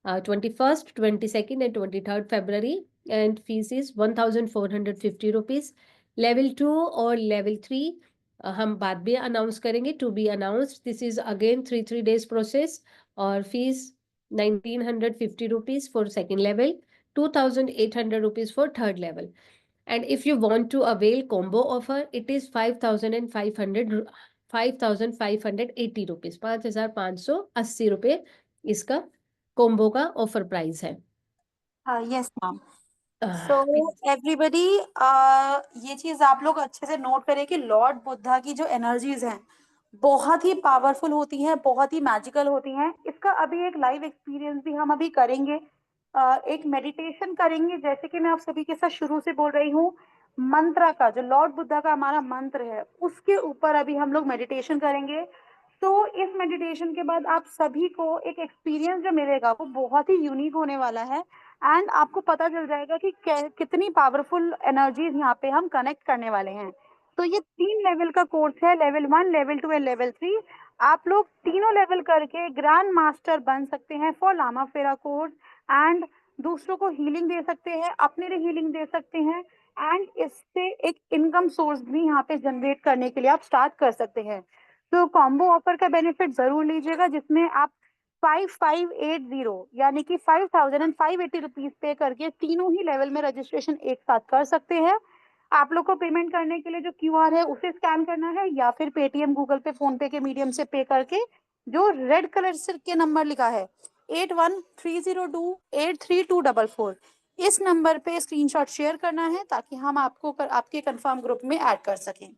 21st, 22nd and 23rd February, and fees is 1450 rupees. Level 2 और लेवल 3 हम बाद में अनाउंस करेंगे, to be announced. This is again 3 days process, और fees 1950 rupees for second level, 2800 rupees for third level. And if you want to avail combo offer, it is 5,580 rupees, 5,580 रुपये इसका combo का offer price है। Yes ma'am. Ah, so everybody, ये चीज आप लोग अच्छे से नोट करें कि लॉर्ड बुद्धा की जो एनर्जीज हैं बहुत ही पावरफुल होती हैं, बहुत ही मैजिकल होती हैं। इसका अभी एक लाइव एक्सपीरियंस भी हम अभी करेंगे। एक मेडिटेशन करेंगे, जैसे कि मैं आप सभी के साथ शुरू से बोल रही हूँ। मंत्र का, जो लॉर्ड बुद्धा का हमारा मंत्र है, उसके ऊपर अभी हम लोग मेडिटेशन करेंगे। तो इस मेडिटेशन के बाद आप सभी को एक एक्सपीरियंस जो मिलेगा वो बहुत ही यूनिक होने वाला है। एंड आपको पता चल जाएगा कि कितनी पावरफुल एनर्जीज यहाँ पे हम कनेक्ट करने वाले हैं। तो ये 3 लेवल का कोर्स है, लेवल 1, लेवल 2 एंड लेवल 3। आप लोग तीनों लेवल करके ग्रैंड मास्टर बन सकते हैं फॉर लामा फेरा कोर्स। एंड दूसरों को हीलिंग दे सकते हैं, अपने लिए हीलिंग दे सकते हैं। एंड इससे एक इनकम सोर्स भी यहाँ पे जनरेट करने के लिए आप स्टार्ट कर सकते हैं। तो कॉम्बो ऑफर का बेनिफिट जरूर लीजिएगा, जिसमें आप 5580 यानी कि 5580 रुपीज पे करके तीनों ही लेवल में रजिस्ट्रेशन एक साथ कर सकते हैं। आप लोग को पेमेंट करने के लिए जो क्यूआर है उसे स्कैन करना है, या फिर पेटीएम, गूगल पे, फोन पे के मीडियम से पे करके जो रेड कलर से के नंबर लिखा है 8130283244, इस नंबर पे स्क्रीनशॉट शेयर करना है, ताकि हम आपको आपके कंफर्म ग्रुप में ऐड कर सकें।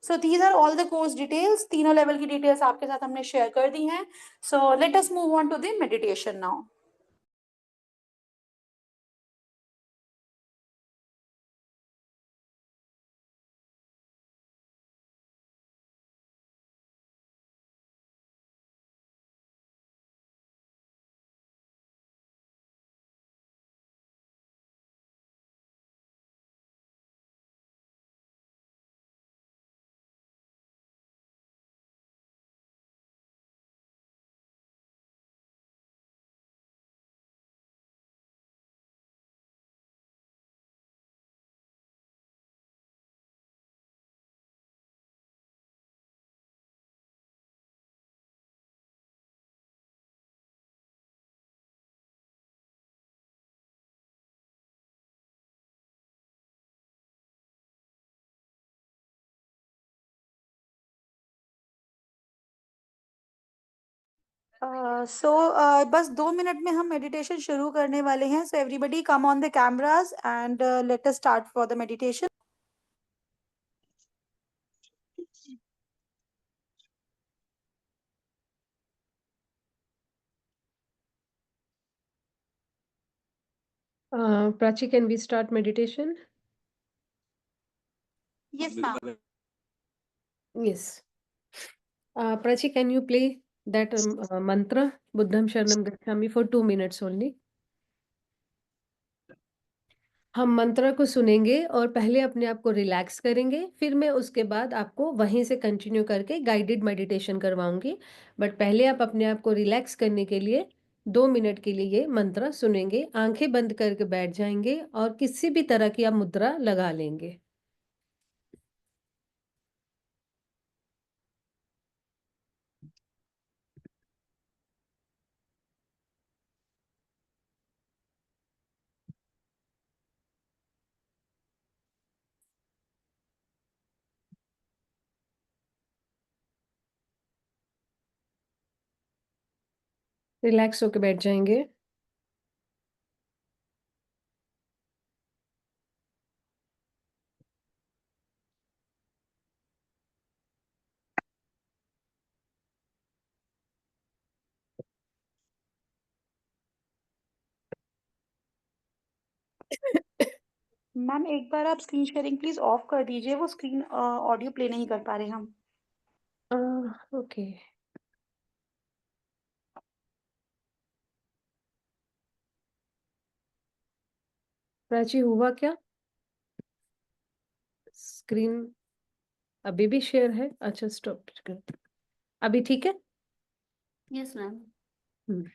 So these are all the course details. तीनों लेवल की डिटेल्स आपके साथ हमने शेयर कर दी हैं। So let us move on to the meditation now. So बस 2 मिनट में हम मेडिटेशन शुरू करने वाले हैं। So everybody come on the cameras and let us start for the meditation. Prachi, can we start meditation? Yes ma'am. Yes. Prachi, can you play that mantra, Buddham Sharanam Gacchami, for 2 minutes only? हम मंत्र को सुनेंगे और पहले अपने आप को relax करेंगे, फिर मैं उसके बाद आपको वहीं से कंटिन्यू करके गाइडेड मेडिटेशन करवाऊंगी। बट पहले आप अपने आप को रिलैक्स करने के लिए 2 मिनट के लिए ये मंत्र सुनेंगे, आंखें बंद करके बैठ जाएंगे और किसी भी तरह की आप मुद्रा लगा लेंगे। रिलैक्स होके बैठ जाएंगे। मैम एक बार आप स्क्रीन शेयरिंग प्लीज ऑफ कर दीजिए, वो स्क्रीन ऑडियो प्ले नहीं कर पा रहे हम। ओके। प्राची हुआ क्या? स्क्रीन अभी भी शेयर है? अच्छा स्टॉप कर। अभी ठीक है? Yes ma'am. हम्म।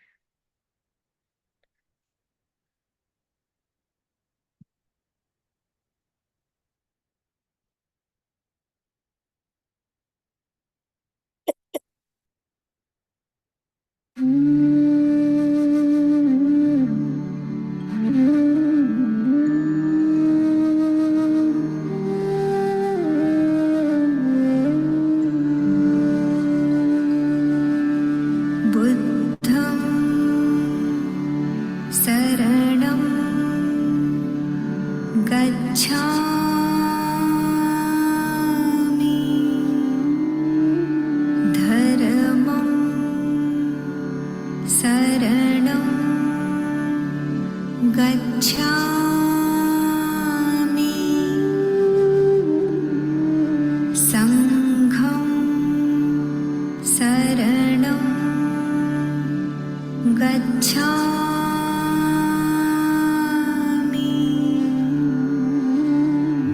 बुद्धं शरणं गच्छामि धर्मं शरणं गच्छामि संघं शरणं गच्छामि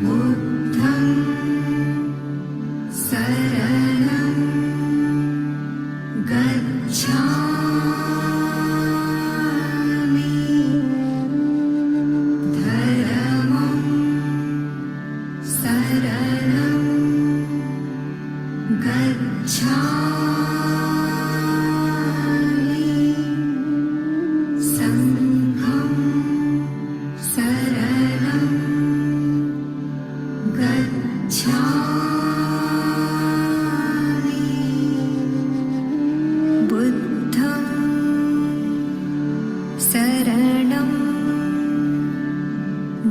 बुद्धं शरणं गच्छामि धर्मं शरणं गच्छामि संघं शरणं गच्छामि बुद्धं शरणं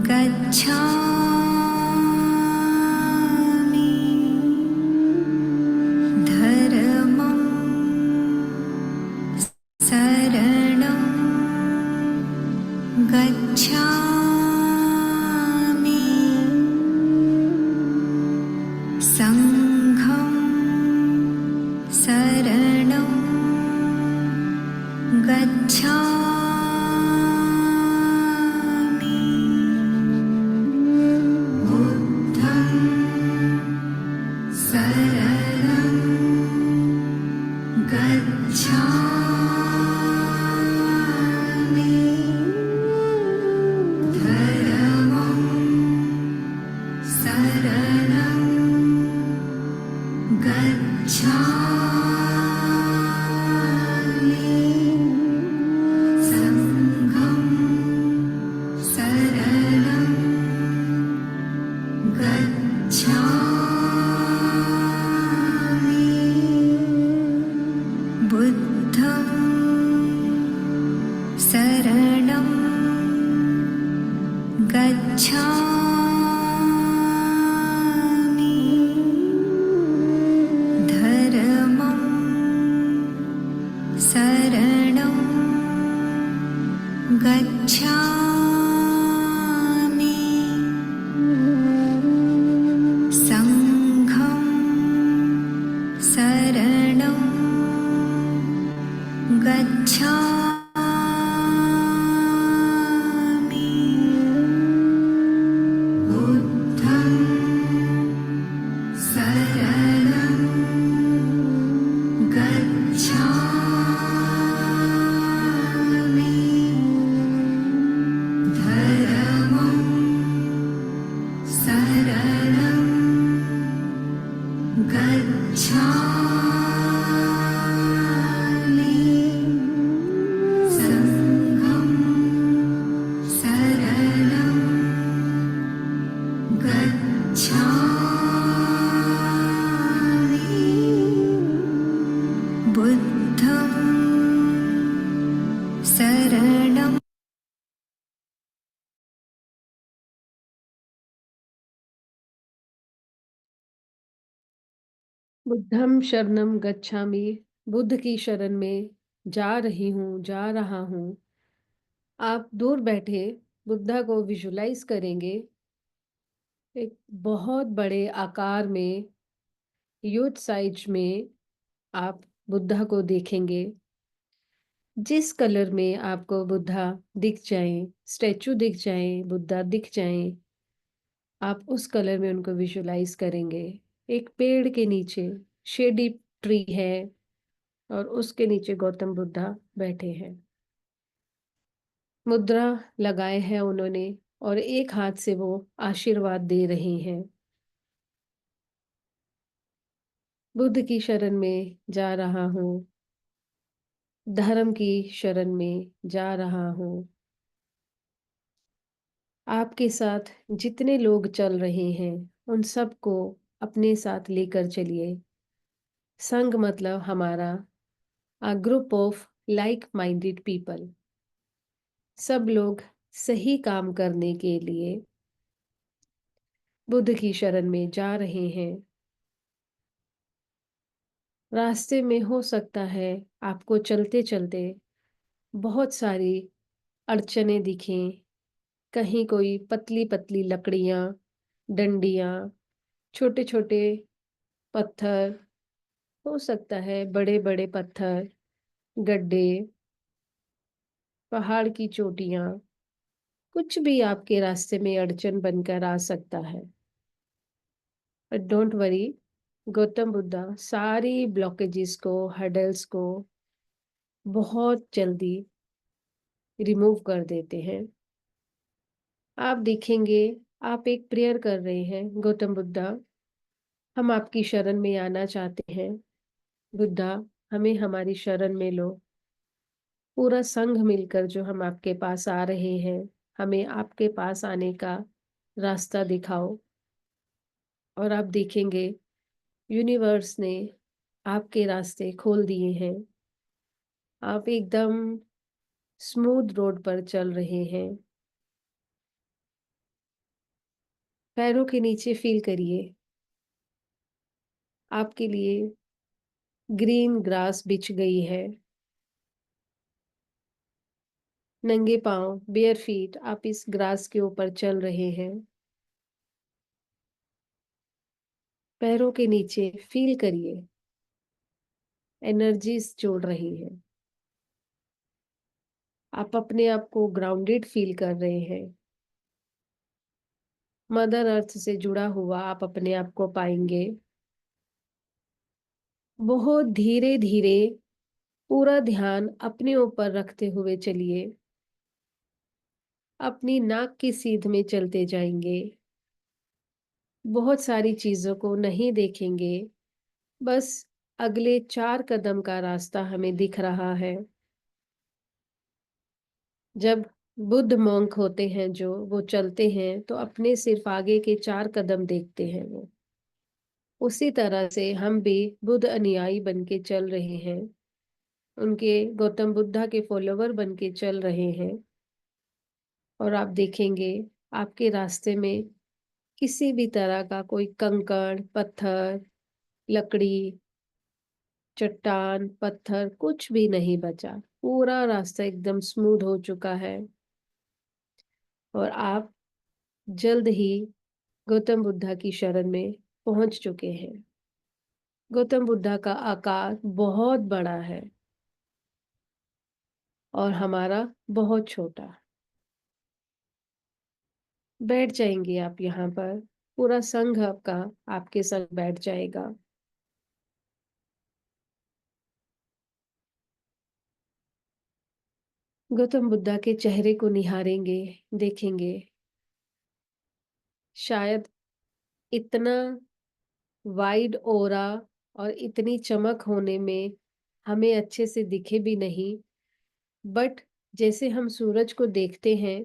गच्छामि धर्मं शरणं गच्छामि संघं शरणं गच्छामि बुद्धं शरणं गच्छामि धर्मं शरणं गच्छामि संघं शरणं गच्छामि बुद्धं शरणं गच्छामि धर्मं शरणं गच्छामि संघं शरणं गच्छामि बुद्धं शरणं गच्छामि धर्मं शरणं गच्छामि संघं शरणं गच्छामि बुद्धं शरणं बुद्धम शरणम गच्छामि, बुद्ध की शरण में जा रही हूँ, जा रहा हूँ। आप दूर बैठे बुद्धा को विजुलाइज करेंगे, एक बहुत बड़े आकार में, ह्यूज साइज में आप बुद्धा को देखेंगे। जिस कलर में आपको बुद्धा दिख जाए, स्टैचू दिख जाए, बुद्धा दिख जाए, आप उस कलर में उनको विजुलाइज करेंगे। एक पेड़ के नीचे शेडी ट्री है और उसके नीचे गौतम बुद्धा बैठे हैं। मुद्रा लगाए हैं उन्होंने और एक हाथ से वो आशीर्वाद दे रहे हैं। बुद्ध की शरण में जा रहा हूँ, धर्म की शरण में जा रहा हूँ। आपके साथ जितने लोग चल रहे हैं उन सबको अपने साथ लेकर चलिए। संघ मतलब हमारा a group of like-minded people। सब लोग सही काम करने के लिए बुद्ध की शरण में जा रहे हैं। रास्ते में हो सकता है आपको चलते चलते बहुत सारी अड़चने दिखें। कहीं कोई पतली पतली लकड़ियाँ, डंडियाँ, छोटे छोटे पत्थर, हो सकता है बड़े बड़े पत्थर, गड्ढे, पहाड़ की चोटियाँ, कुछ भी आपके रास्ते में अड़चन बनकर आ सकता है। But don't worry, Gautam Buddha सारी ब्लॉकेजेस को, हर्डल्स को बहुत जल्दी रिमूव कर देते हैं। आप देखेंगे, आप एक प्रेयर कर रहे हैं, गौतम बुद्धा हम आपकी शरण में आना चाहते हैं। बुद्धा हमें हमारी शरण में लो। पूरा संघ मिलकर जो हम आपके पास आ रहे हैं, हमें आपके पास आने का रास्ता दिखाओ। और आप देखेंगे यूनिवर्स ने आपके रास्ते खोल दिए हैं। आप एकदम स्मूथ रोड पर चल रहे हैं। पैरों के नीचे फील करिए, आपके लिए ग्रीन ग्रास बिछ गई है। नंगे पांव, बेयर फीट आप इस ग्रास के ऊपर चल रहे हैं। पैरों के नीचे फील करिए, एनर्जीज जोड़ रही है। आप अपने आप को ग्राउंडेड फील कर रहे हैं। मदर अर्थ से जुड़ा हुआ आप अपने आप को पाएंगे। बहुत धीरे धीरे पूरा ध्यान अपने ऊपर रखते हुए चलिए। अपनी नाक की सीध में चलते जाएंगे। बहुत सारी चीजों को नहीं देखेंगे, बस अगले 4 कदम का रास्ता हमें दिख रहा है। जब बुद्ध मॉन्क होते हैं जो वो चलते हैं तो अपने सिर्फ आगे के 4 कदम देखते हैं वो। उसी तरह से हम भी बुद्ध अनुयायी बन के चल रहे हैं, उनके गौतम बुद्धा के फॉलोवर बन के चल रहे हैं। और आप देखेंगे आपके रास्ते में किसी भी तरह का कोई कंकड़, पत्थर, लकड़ी, चट्टान, पत्थर कुछ भी नहीं बचा। पूरा रास्ता एकदम स्मूथ हो चुका है और आप जल्द ही गौतम बुद्धा की शरण में पहुंच चुके हैं। गौतम बुद्धा का आकार बहुत बड़ा है और हमारा बहुत छोटा। बैठ जाएंगे आप यहाँ पर, पूरा संघ आपका आपके संग बैठ जाएगा। गौतम बुद्धा के चेहरे को निहारेंगे, देखेंगे शायद इतना वाइड ओरा और इतनी चमक होने में हमें अच्छे से दिखे भी नहीं। बट जैसे हम सूरज को देखते हैं,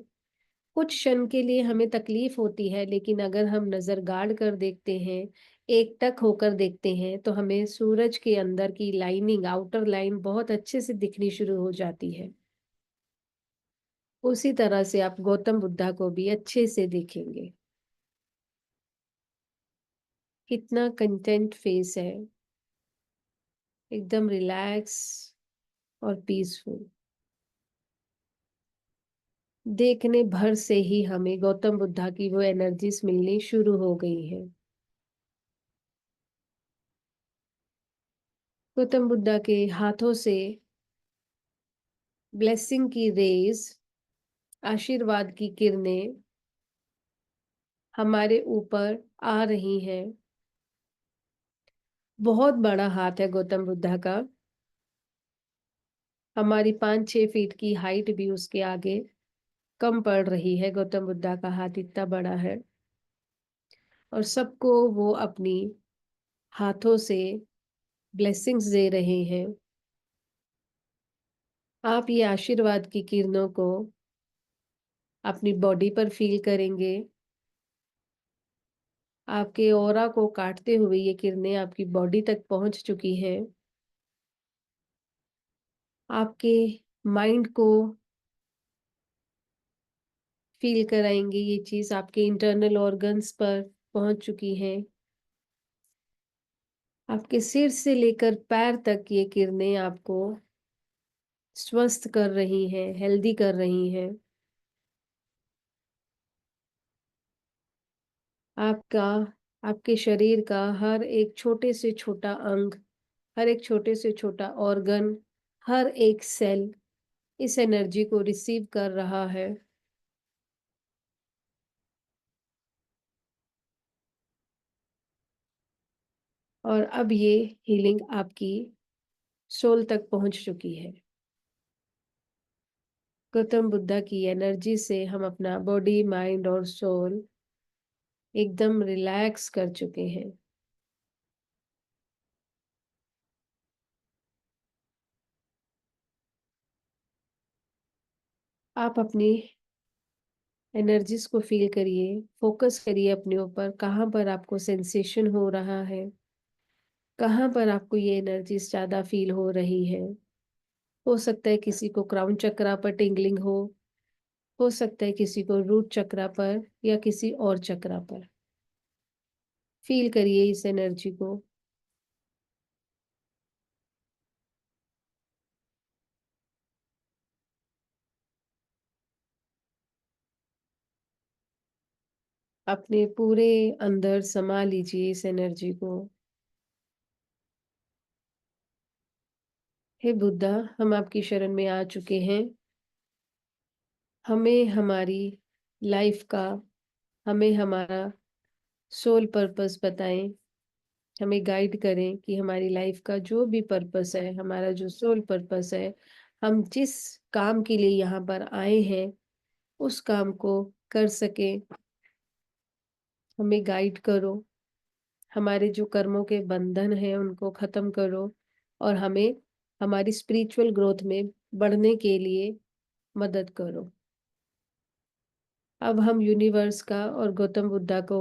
कुछ क्षण के लिए हमें तकलीफ होती है, लेकिन अगर हम नजर गाड़ कर देखते हैं, एकटक होकर देखते हैं, तो हमें सूरज के अंदर की लाइनिंग, आउटर लाइन बहुत अच्छे से दिखनी शुरू हो जाती है। उसी तरह से आप गौतम बुद्धा को भी अच्छे से देखेंगे। कितना कंटेंट फेस है, एकदम रिलैक्स और पीसफुल। देखने भर से ही हमें गौतम बुद्धा की वो एनर्जीज मिलनी शुरू हो गई है। गौतम बुद्धा के हाथों से ब्लेसिंग की रेज, आशीर्वाद की किरणें हमारे ऊपर आ रही हैं। बहुत बड़ा हाथ है गौतम बुद्धा का। हमारी 5-6 फीट की हाइट भी उसके आगे कम पड़ रही है। गौतम बुद्धा का हाथ इतना बड़ा है और सबको वो अपनी हाथों से ब्लेसिंग्स दे रहे हैं। आप ये आशीर्वाद की किरणों को अपनी बॉडी पर फील करेंगे। आपके ऑरा को काटते हुए ये किरणें आपकी बॉडी तक पहुंच चुकी हैं। आपके माइंड को फील कराएंगे। ये चीज आपके इंटरनल ऑर्गन्स पर पहुंच चुकी है। आपके सिर से लेकर पैर तक ये किरणें आपको स्वस्थ कर रही हैं, हेल्दी कर रही हैं। आपका, आपके शरीर का हर एक छोटे से छोटा अंग, हर एक छोटे से छोटा ऑर्गन, हर एक सेल इस एनर्जी को रिसीव कर रहा है। और अब ये हीलिंग आपकी सोल तक पहुंच चुकी है। गौतम बुद्धा की एनर्जी से हम अपना बॉडी, माइंड और सोल एकदम रिलैक्स कर चुके हैं। आप अपनी एनर्जीज को फील करिए, फोकस करिए अपने ऊपर, कहाँ पर आपको सेंसेशन हो रहा है, कहाँ पर आपको ये एनर्जीज ज्यादा फील हो रही है। हो सकता है किसी को क्राउन चक्रा पर टिंगलिंग हो सकता है किसी को रूट चक्रा पर या किसी और चक्रा पर। फील करिए इस एनर्जी को। अपने पूरे अंदर समा लीजिए इस एनर्जी को। हे बुद्धा, हम आपकी शरण में आ चुके हैं। हमें हमारी लाइफ का, हमें हमारा सोल पर्पस बताएं। हमें गाइड करें कि हमारी लाइफ का जो भी पर्पस है, हमारा जो सोल पर्पस है, हम जिस काम के लिए यहाँ पर आए हैं उस काम को कर सकें। हमें गाइड करो। हमारे जो कर्मों के बंधन हैं उनको खत्म करो और हमें हमारी स्पिरिचुअल ग्रोथ में बढ़ने के लिए मदद करो। अब हम यूनिवर्स का और गौतम बुद्धा को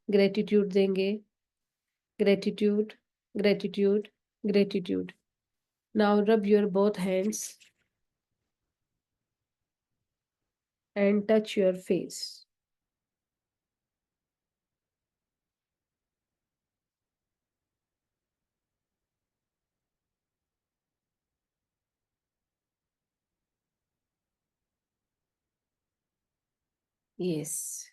ग्रेटिट्यूड देंगे। Gratitude, gratitude, gratitude. Now rub your both hands and touch your face. Yes.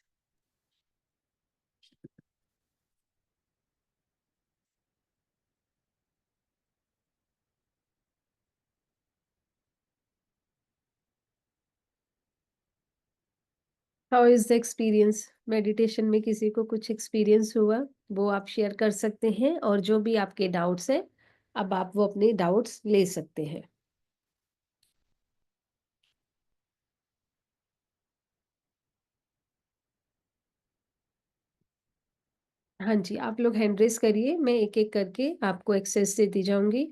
How is the experience? Meditation में किसी को कुछ एक्सपीरियंस हुआ वो आप शेयर कर सकते हैं, और जो भी आपके डाउट्स हैं अब आप वो अपने डाउट्स ले सकते हैं। हाँ जी, आप लोग हैंड रेस करिए, मैं एक एक करके आपको एक्सेस देती जाऊंगी।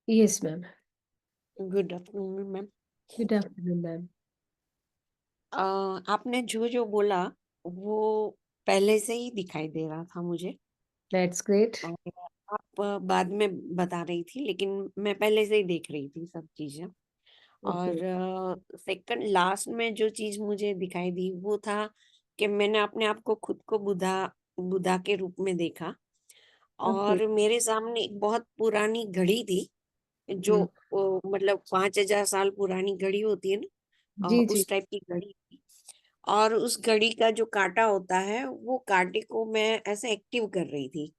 Yes ma'am. Good afternoon ma'am. Good afternoon ma'am. आपने जो जो बोला वो पहले से ही दिखाई दे रहा था मुझे, दैट्स ग्रेट। और आप बाद में बता रही थी, लेकिन मैं पहले से ही देख रही थी सब चीजें। ओके। और सेकंड लास्ट में जो चीज मुझे दिखाई दी वो था कि मैंने अपने आप को खुद को बुधा बुधा के रूप में देखा, ओके। और मेरे सामने एक बहुत पुरानी घड़ी थी जो मतलब 5,000 साल पुरानी घड़ी होती है ना, जी जी। उस टाइप की घड़ी थी। और उस घड़ी का जो कांटा होता है वो कांटे को मैं ऐसे एक्टिव कर रही थी,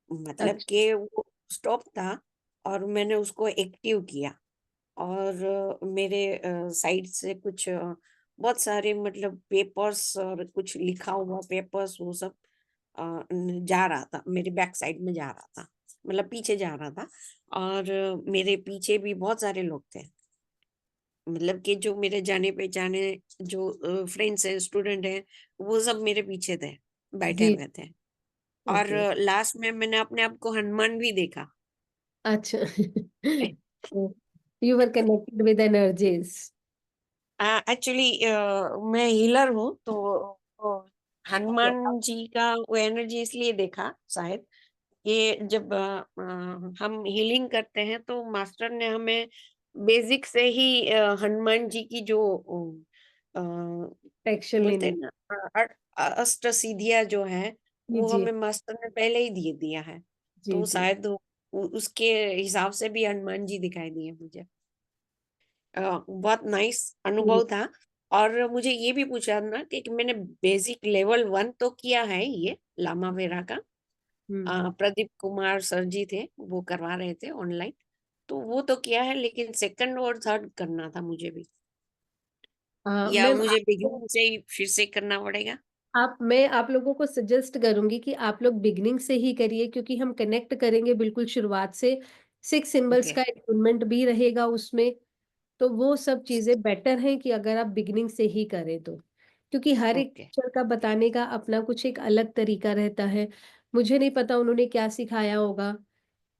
मतलब अच्छा कि वो स्टॉप था और मैंने उसको एक्टिव किया। और मेरे साइड से कुछ बहुत सारे मतलब पेपर्स और कुछ लिखा हुआ पेपर्स वो सब जा रहा था, मेरे बैक साइड में जा रहा था, मतलब पीछे जा रहा था। और मेरे पीछे भी बहुत सारे लोग थे, मतलब कि जो मेरे जाने पहचाने जो फ्रेंड्स हैं, स्टूडेंट हैं, वो सब मेरे पीछे थे, बैठे जी। हुए थे। और ओके। लास्ट में मैंने अपने आप को हनुमान भी देखा। अच्छा you were connected with energies. Actually मैं हीलर हूँ, तो हनुमान जी का वो एनर्जी इसलिए देखा शायद, ये जब हम हीलिंग करते हैं तो मास्टर ने हमें बेसिक से ही हनुमान जी की जो अ, एक्शन बोलते हैं लेनी। ना, अष्ट सिद्धियां जो है जी वो जी हमें मास्टर ने पहले ही दिए दिया है। जी तो जी। शायद उसके हिसाब से भी हनुमान जी दिखाई दिए मुझे। बहुत नाइस हम्म अनुभव था। और मुझे ये भी पूछा ना कि मैंने बेसिक लेवल 1 तो किया है ये लामा वेरा का, हम्म। प्रदीप कुमार सर जी थे वो करवा रहे थे ऑनलाइन, तो वो तो किया है, लेकिन सेकंड और थर्ड करना था मुझे भी, या मैम मुझे बिगिनिंग से ही फिर से करना पड़ेगा? मैं आप लोगों को सजेस्ट करूंगी कि आप लोग बिगनिंग से ही करिए, क्योंकि हम कनेक्ट करेंगे बिल्कुल शुरुआत से। 6 सिंबल्स ओके। का एटूनमेंट भी रहेगा उसमें। तो वो सब चीजें बेटर हैं कि अगर आप बिगनिंग से ही करें तो, क्योंकि हर एक ओके। टीचर का बताने का अपना कुछ एक अलग तरीका रहता है। मुझे नहीं पता उन्होंने क्या सिखाया होगा,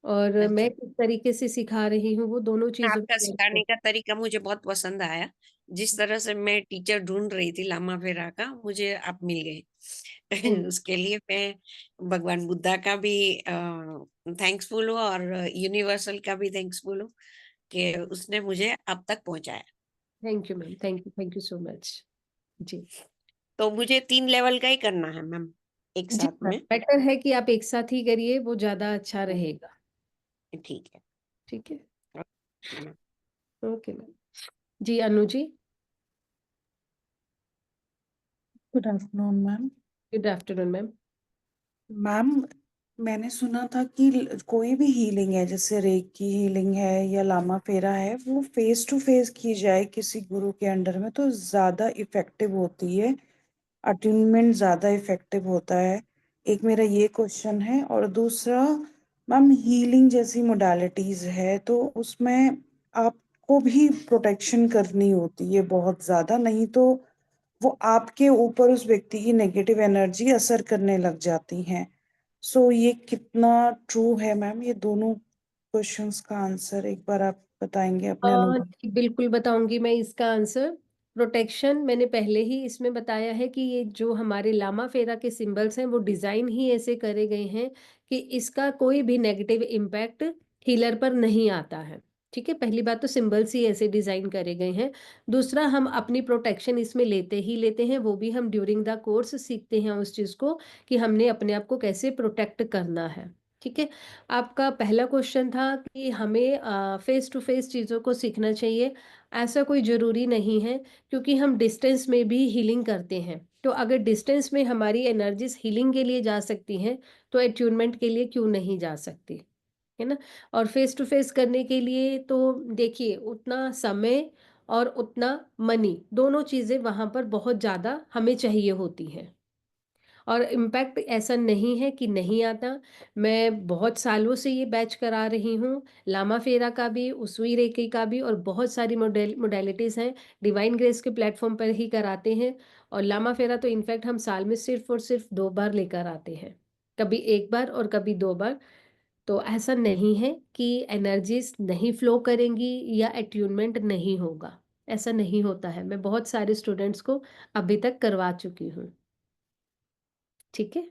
और मैं अच्छा, किस तरीके से सिखा रही हूँ, वो दोनों चीजों आपका पर निर्भर सिखाने का तरीका मुझे बहुत पसंद आया। जिस तरह से मैं टीचर ढूंढ रही थी लामा फेरा का, मुझे आप मिल है। गए। उसके लिए मैं भगवान बुद्धा का भी थैंक्सफुल हूँ, और यूनिवर्सल का भी थैंक्सफुल हूँ कि उसने मुझे अब तक पहुंचाया। Thank you ma'am, thank you so much. जी तो मुझे 3 लेवल का ही करना है मैम, एक जी साथ मैम, में। बेटर है कि आप एक साथ ही करिए, वो ज्यादा अच्छा रहेगा। ठीक है। ठीक है। Okay ma'am. Okay ma'am. जी Anu ji. Good afternoon ma'am. Good afternoon ma'am. Ma'am, मैंने सुना था कि कोई भी हीलिंग है, जैसे रेक की हीलिंग है या लामा फेरा है, वो फेस टू फेस की जाए किसी गुरु के अंडर में तो ज्यादा इफेक्टिव होती है, अटेन्यूमेंट ज्यादा इफेक्टिव होता है। एक मेरा ये क्वेश्चन है। और दूसरा, मैम हीलिंग जैसी मोडालिटीज है तो उसमें आपको भी प्रोटेक्शन करनी होती है बहुत ज्यादा, नहीं तो वो आपके ऊपर उस व्यक्ति की नेगेटिव एनर्जी असर करने लग जाती हैं। सो ये कितना ट्रू है मैम? ये दोनों क्वेश्चंस का आंसर एक बार आप बताएंगे अपने अनुभव। जी, बिल्कुल बताऊंगी मैं इसका आंसर। प्रोटेक्शन मैंने पहले ही इसमें बताया है कि ये जो हमारे लामा फेरा के सिंबल्स हैं वो डिजाइन ही ऐसे करे गए हैं कि इसका कोई भी नेगेटिव इम्पैक्ट हीलर पर नहीं आता है। ठीक है, पहली बात तो सिंबल्स ही ऐसे डिजाइन करे गए हैं। दूसरा, हम अपनी प्रोटेक्शन इसमें लेते ही लेते हैं, वो भी हम ड्यूरिंग द कोर्स सीखते हैं उस चीज को कि हमने अपने आप को कैसे प्रोटेक्ट करना है। ठीक है। आपका पहला क्वेश्चन था कि हमें फेस टू फेस चीज़ों को सीखना चाहिए। ऐसा कोई ज़रूरी नहीं है, क्योंकि हम डिस्टेंस में भी हीलिंग करते हैं। तो अगर डिस्टेंस में हमारी एनर्जीज हीलिंग के लिए जा सकती हैं, तो एट्यूनमेंट के लिए क्यों नहीं जा सकती, है ना। और फेस टू फेस करने के लिए तो देखिए, उतना समय और उतना मनी, दोनों चीज़ें वहाँ पर बहुत ज़्यादा हमें चाहिए होती हैं। और इम्पैक्ट ऐसा नहीं है कि नहीं आता। मैं बहुत सालों से ये बैच करा रही हूँ, लामा फेरा का भी, उसुई रेकी का भी, और बहुत सारी मोडेलिटीज़ हैं। डिवाइन ग्रेस के प्लेटफॉर्म पर ही कराते हैं। और लामा फेरा तो इनफैक्ट हम साल में सिर्फ और सिर्फ 2 बार लेकर आते हैं, कभी 1 बार और कभी 2 बार। तो ऐसा नहीं है कि एनर्जीज नहीं फ्लो करेंगी या एट्यूनमेंट नहीं होगा। ऐसा नहीं होता है, मैं बहुत सारे स्टूडेंट्स को अभी तक करवा चुकी हूँ। ठीक है।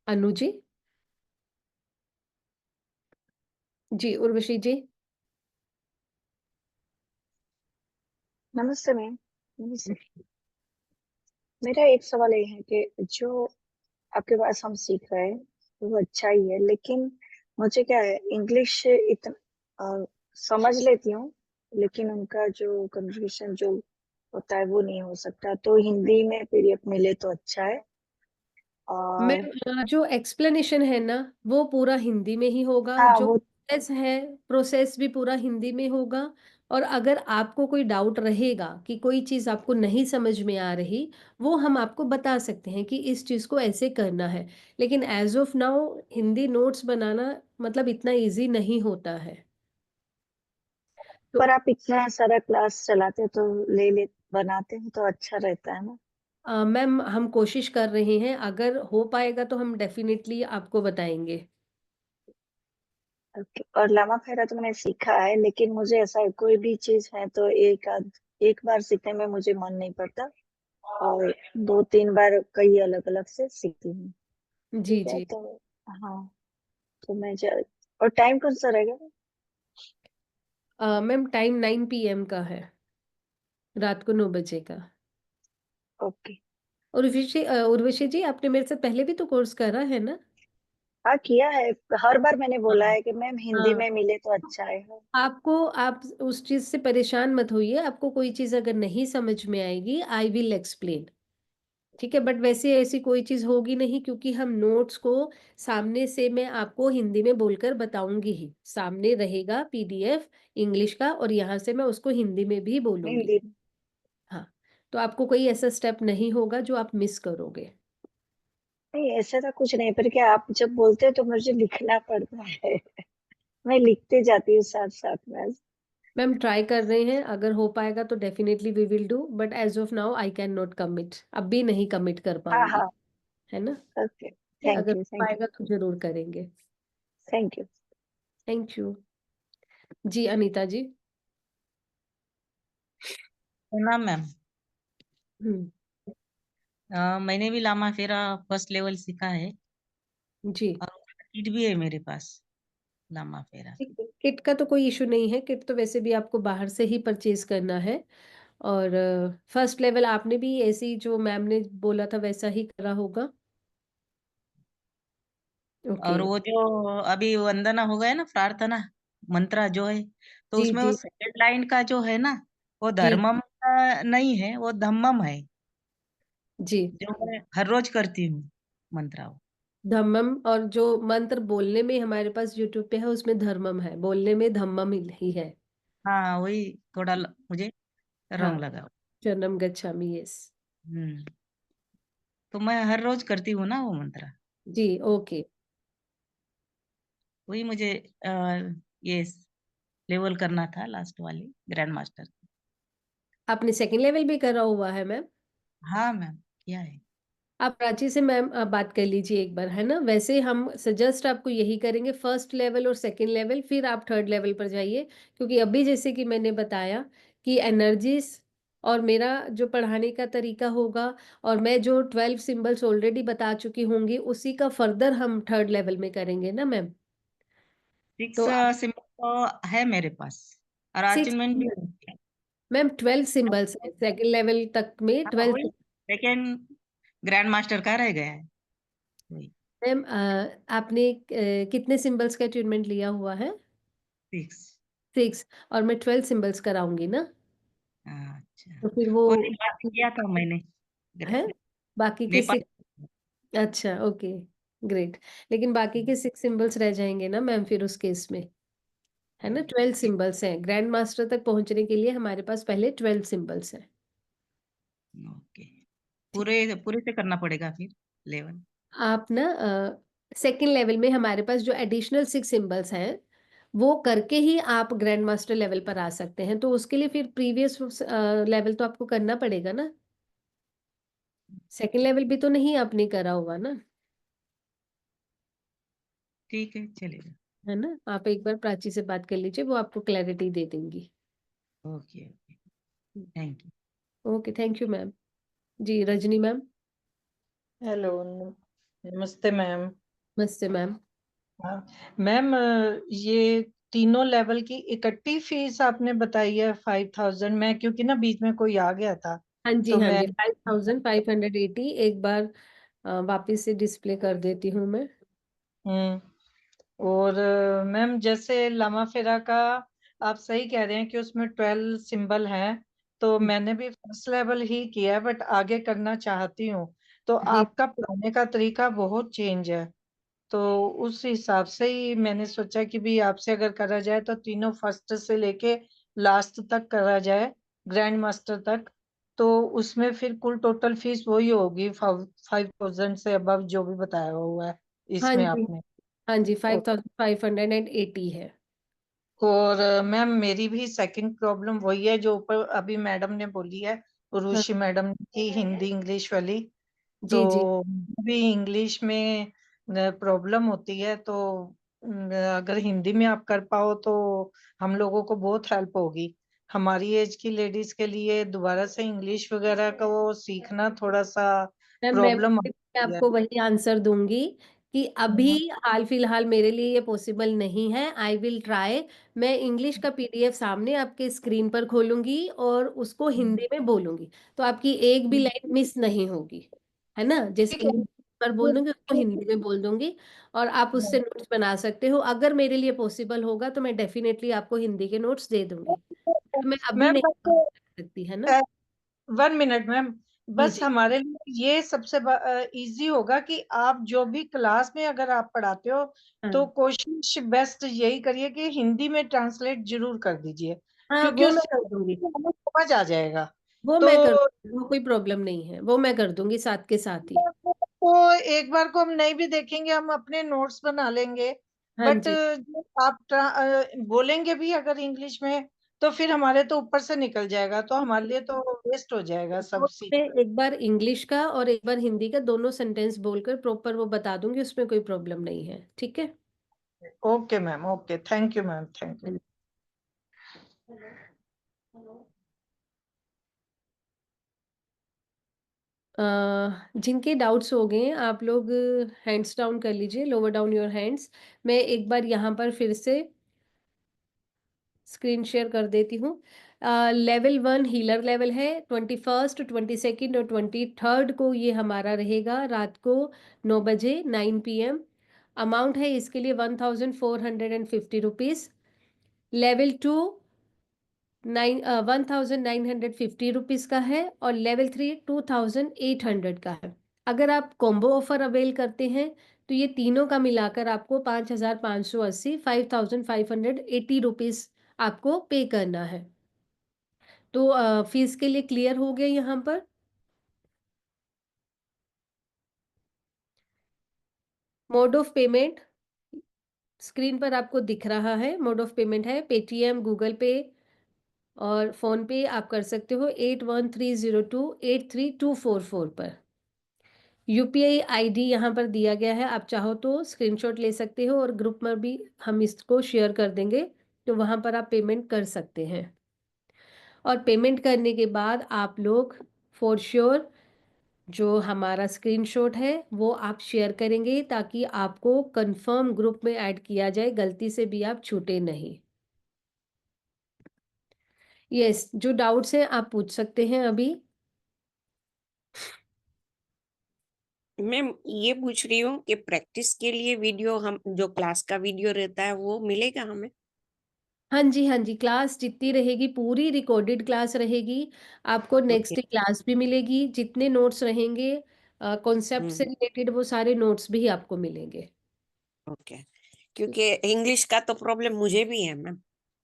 अनु जी। जी उर्वशी जी। नमस्ते मैम। नमस्ते। मेरा एक सवाल ये है कि जो आपके पास हम सीख रहे हैं वो अच्छा ही है, लेकिन मुझे क्या है, इंग्लिश इतना समझ लेती हूँ, लेकिन उनका जो कन्वर्सेशन जो होता है वो नहीं हो सकता, तो हिंदी में पीडीएफ मिले तो अच्छा है। और मैम जो एक्सप्लेनेशन है ना वो पूरा हिंदी में ही होगा, हाँ जो वो प्रोसेस है प्रोसेस भी पूरा हिंदी में होगा। और अगर आपको कोई डाउट रहेगा कि कोई चीज़ आपको नहीं समझ में आ रही, वो हम आपको बता सकते हैं कि इस चीज़ को ऐसे करना है। लेकिन as of now Hindi notes बनाना मतलब इतना इजी नहीं होता है। तो पर आप इतना सारा क्लास चलाते हो तो ले बनाते हैं तो अच्छा रहता है ना। मैम हम कोशिश कर रहे हैं, अगर हो पाएगा तो हम डेफिनेटली आपको बताएंगे। ओके। और लामा फेरा तो मैंने सीखा है, लेकिन मुझे ऐसा कोई भी चीज है तो एक बार सीखने में मुझे मन नहीं पड़ता, और 2-3 बार कई अलग अलग से सीखती हूँ। जी ठीक है, जी। तो हाँ, तो और टाइम कौन सा रहेगा? मैम टाइम 9 PM का है, रात को 9 बजे का। ओके। और उर्वशी जी आपने मेरे से पहले भी तो कोर्स करा है ना? हाँ किया है, हर बार मैंने बोला हाँ है कि मैम हिंदी हाँ। में मिले तो अच्छा है। आप उस चीज से परेशान मत होइए, आपको कोई चीज अगर नहीं समझ में आएगी आई विल एक्सप्लेन। ठीक है, बट वैसे ऐसी कोई चीज होगी नहीं, क्योंकि हम नोट्स को सामने से मैं आपको हिंदी में बोलकर बताऊंगी ही, सामने रहेगा पीडीएफ इंग्लिश का और यहाँ से मैं उसको हिंदी में भी बोलूंगी। हिंदी हाँ, तो आपको कोई ऐसा स्टेप नहीं होगा जो आप मिस करोगे। नहीं, ऐसा तो कुछ नहीं, पर क्या आप जब बोलते हो तो मुझे लिखना पड़ता है। मैं लिखते जाती हूँ साथ साथ में। मैम ट्राई कर रहे हैं, अगर हो पाएगा तो definitely we will do, but as of now I can not commit, अब भी नहीं कमिट कर हाँ पाऊंगी। हाँ। है ना? ओके, थैंक अगर यू हो थैंक यू पाएगा तो जरूर करेंगे। Thank you. Thank you. जी अनीता जी। प्रणाम मैम। हम्म। मैंने भी लामा फेरा फर्स्ट लेवल सीखा है जी। और किट भी है मेरे पास लामा फेरा। किट का तो कोई इशू नहीं है, किट तो वैसे भी आपको बाहर से ही परचेज करना है। और फर्स्ट लेवल आपने भी ऐसी जो मैम ने बोला था वैसा ही करा होगा। ओके। और वो जो अभी वंदना हो गया ना, प्रार्थना मंत्रा जो है, तो जी उसमें वो जी सेकंड लाइन का जो है ना, वो जी धर्मम का नहीं है, वो धम्मम है, जी। जो मैं हर रोज करती हूँ मंत्रा वो। धम्मम, और जो मंत्र बोलने में हमारे पास यूट्यूब पे है उसमें धर्मम है, बोलने में धम्मम ही है। हाँ वही थोड़ा मुझे हाँ, रंग लगा। शरणम गच्छामि, यस। हम्म। तो मैं हर रोज करती हूँ ना वो मंत्र। जी ओके। वही मुझे ये लेवल करना था, लास्ट वाली ग्रैंड मास्टर। आपने सेकंड लेवल भी करा हुआ है मैम? हाँ मैम, किया है। आप प्राची से मैम बात कर लीजिए एक बार, है ना? वैसे हम सजेस्ट आपको यही करेंगे, फर्स्ट लेवल और सेकंड लेवल, फिर आप थर्ड लेवल पर जाइए। क्योंकि अभी जैसे कि मैंने बताया कि एनर्जीज और मेरा जो पढ़ाने का तरीका होगा, और मैं जो 12 सिंबल्स ऑलरेडी बता चुकी होंगी, उसी का फर्दर हम थर्ड लेवल में करेंगे ना मैम। सिक्स तो आप सिंबल तो है मेरे पास, और 6 अचीवमेंट भी है। मैम 12 सिंबल्स है, सेकंड लेवल तक में हाँ 12। वही सेकेंड ग्रैंड मास्टर का रह गया है वही। मैम आपने कितने सिंबल्स का ट्रीटमेंट लिया हुआ है? 6। 6। और मैं 12 सिंबल्स कराऊंगी ना, अच्छा, तो फिर वो वो नेपाल में बाकी किया था मैंने। है, बाकी के नेपाल। 6। अच्छा ओके, ग्रेट। लेकिन बाकी के 6 सिंबल्स रह जाएंगे ना मैम फिर उस केस में, है ना? 12 सिंबल्स हैं, ग्रैंड मास्टर तक पहुंचने के लिए हमारे पास पहले 12 सिंबल्स हैं। ओके, ठीक। पूरे पूरे से करना पड़ेगा फिर लेवल। आप ना सेकंड लेवल में हमारे पास जो एडिशनल 6 सिंबल्स हैं वो करके ही आप ग्रैंड मास्टर लेवल पर आ सकते हैं, तो उसके लिए फिर प्रीवियस लेवल तो आपको करना पड़ेगा ना। सेकंड लेवल भी तो नहीं आपने करा होगा ना, ठीक है, चलेगा। है ना? आप एक बार प्राची से बात कर लीजिए, वो आपको क्लैरिटी दे देंगी। Okay okay, thank you. Okay, thank you ma'am. जी रजनी मैम। हेलो, नमस्ते मैम। नमस्ते मैम। हाँ, मैम ये तीनों लेवल की इकट्ठी फीस आपने बताई है 5000? मैं क्योंकि ना बीच में कोई आ गया था हाँ जी तो हाँ मैं। जी, 5580 एक बार वापिस से डिस्प्ले कर देती हूँ मैं। हम्म। और मैम जैसे लामा फेरा का आप सही कह रहे हैं कि उसमें 12 सिंबल हैं, तो मैंने भी फर्स्ट लेवल ही किया है, बट आगे करना चाहती हूँ। तो जी आपका पढ़ाने का तरीका बहुत चेंज है, तो उस हिसाब से ही मैंने सोचा कि भी आपसे अगर करा जाए तो तीनों फर्स्ट से लेके लास्ट तक करा जाए, ग्रैंड मास्टर तक। तो उसमें फिर कुल टोटल फीस वही होगी 5,000 से अबव जो भी बताया हुआ है हाँ इसमें जी, आपने। हाँ जी, 5,580 है। और मैम मेरी भी सेकंड प्रॉब्लम वही है जो ऊपर अभी मैडम ने बोली है, हाँ उर्वशी मैडम की, हिंदी इंग्लिश वाली। तो जी जी। भी इंग्लिश में प्रॉब्लम होती है, तो अगर हिंदी में आप कर पाओ तो हम लोगों को बहुत हेल्प होगी। हमारी एज की लेडीज के लिए दोबारा से इंग्लिश वगैरह का वो सीखना थोड़ा सा मैं प्रॉब्लम होती है। आपको वही आंसर दूंगी कि अभी हम्म, हाल फिलहाल मेरे लिए ये पॉसिबल नहीं है। I will try. मैं इंग्लिश का पीडीएफ सामने आपके स्क्रीन पर खोलूंगी और उसको हिंदी में बोलूंगी, तो आपकी एक भी लाइन मिस नहीं होगी, है ना। जैसे ठीक है। इंग्लिश पर बोल दूंगी उसको हिंदी में बोल दूंगी, और आप उससे नोट्स बना सकते हो। अगर मेरे लिए पॉसिबल होगा तो मैं डेफिनेटली आपको हिंदी के नोट्स दे दूंगी। मैं अभी मैम नहीं कर सकती, है ना। 1 मिनट मैम, जी बस जी। हमारे लिए ये सबसे इजी होगा कि आप जो भी क्लास में अगर आप पढ़ाते हो तो हाँ कोशिश बेस्ट यही करिए कि हिंदी में ट्रांसलेट जरूर कर दीजिए, हाँ, क्योंकि वो मैं उससे कर दूंगी। हमें समझ आ जाएगा। वो तो मैं कर दूंगी, वो कोई प्रॉब्लम नहीं है, वो मैं कर दूंगी साथ के साथ ही। एक बार को हम नहीं भी देखेंगे, हम अपने नोट्स बना लेंगे। हाँ बट जी। जो आप बोलेंगे भी अगर इंग्लिश में, तो फिर हमारे तो ऊपर से निकल जाएगा, तो हमारे लिए तो वेस्ट हो जाएगा सब वो सीख। मैं एक बार इंग्लिश का और एक बार हिंदी का दोनों सेंटेंस बोलकर प्रॉपर वो बता दूंगी, उसमें कोई प्रॉब्लम नहीं है, ठीक है। Okay ma'am, okay, thank you ma'am, thank you. जिनके डाउट्स हो गए हैं, आप लोग हैंड्स डाउन कर लीजिए, लोअर डाउन योर हैंड्स। मैं एक बार यहाँ पर फिर से स्क्रीन शेयर कर देती हूँ। लेवल 1 हीलर लेवल है। 21, 22 और 23 को ये हमारा रहेगा रात को 9 बजे 9 PM। अमाउंट है इसके लिए 1,450 रुपीज़। लेवल 2 1,950 रुपीज़ का है, और लेवल 3 2,800 का है। अगर आप कॉम्बो ऑफर अवेल करते हैं तो ये तीनों का मिलाकर आपको 5,580 5,580 रुपीज़ आपको पे करना है। तो फीस के लिए क्लियर हो गया यहाँ पर। मोड ऑफ पेमेंट स्क्रीन पर आपको दिख रहा है। मोड ऑफ पेमेंट है पेटीएम, गूगल पे और फोन पे। आप कर सकते हो 8130283244 पर। यूपीआई आईडी यहाँ पर दिया गया है, आप चाहो तो स्क्रीनशॉट ले सकते हो और ग्रुप में भी हम इसको शेयर कर देंगे, तो वहाँ पर आप पेमेंट कर सकते हैं। और पेमेंट करने के बाद आप लोग फॉर श्योर जो हमारा स्क्रीनशॉट है वो आप शेयर करेंगे, ताकि आपको कंफर्म ग्रुप में ऐड किया जाए, गलती से भी आप छूटे नहीं। यस, जो डाउट्स हैं आप पूछ सकते हैं अभी। मैम ये पूछ रही हूँ कि प्रैक्टिस के लिए वीडियो, हम जो क्लास का वीडियो रहता है वो मिलेगा हमें? हाँ जी, हाँ जी, क्लास जितनी रहेगी पूरी रिकॉर्डेड क्लास रहेगी। आपको ओके। नेक्स्ट डे क्लास भी मिलेगी, जितने नोट्स रहेंगे कॉन्सेप्ट से हम्म। रिलेटेड वो सारे नोट्स भी आपको मिलेंगे। ओके, क्योंकि इंग्लिश का तो प्रॉब्लम मुझे भी है मैम,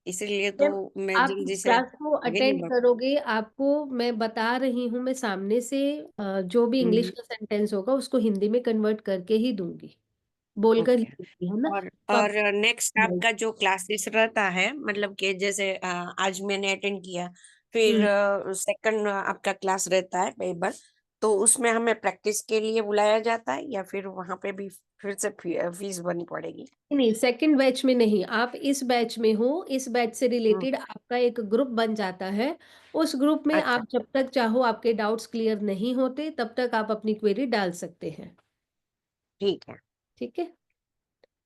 इसीलिए तो जब मैं आप जल्दी से क्लास को आगे नहीं अटेंड बढ़। करोगे, आपको मैं बता रही हूँ, मैं सामने से जो भी इंग्लिश हम्म। का सेंटेंस होगा उसको हिंदी में कन्वर्ट करके ही दूंगी, बोलकर ही ओके। दूंगी, है ना। तो और आप नेक्स्ट आपका जो क्लासेस रहता है, मतलब कि जैसे आज मैंने अटेंड किया, फिर हम्म, सेकंड आपका क्लास रहता है पेपर, तो उसमें हमें प्रैक्टिस के लिए बुलाया जाता है या फिर वहां पे भी फिर से फीस भरनी पड़ेगी? नहीं, सेकंड बैच में नहीं, आप इस बैच में हो। इस बैच से हम्म। रिलेटेड आपका एक ग्रुप बन जाता है। उस ग्रुप में अच्छा। आप जब तक चाहो, आपके डाउट्स क्लियर नहीं होते तब तक आप अपनी क्वेरी डाल सकते हैं, ठीक है। ठीक है।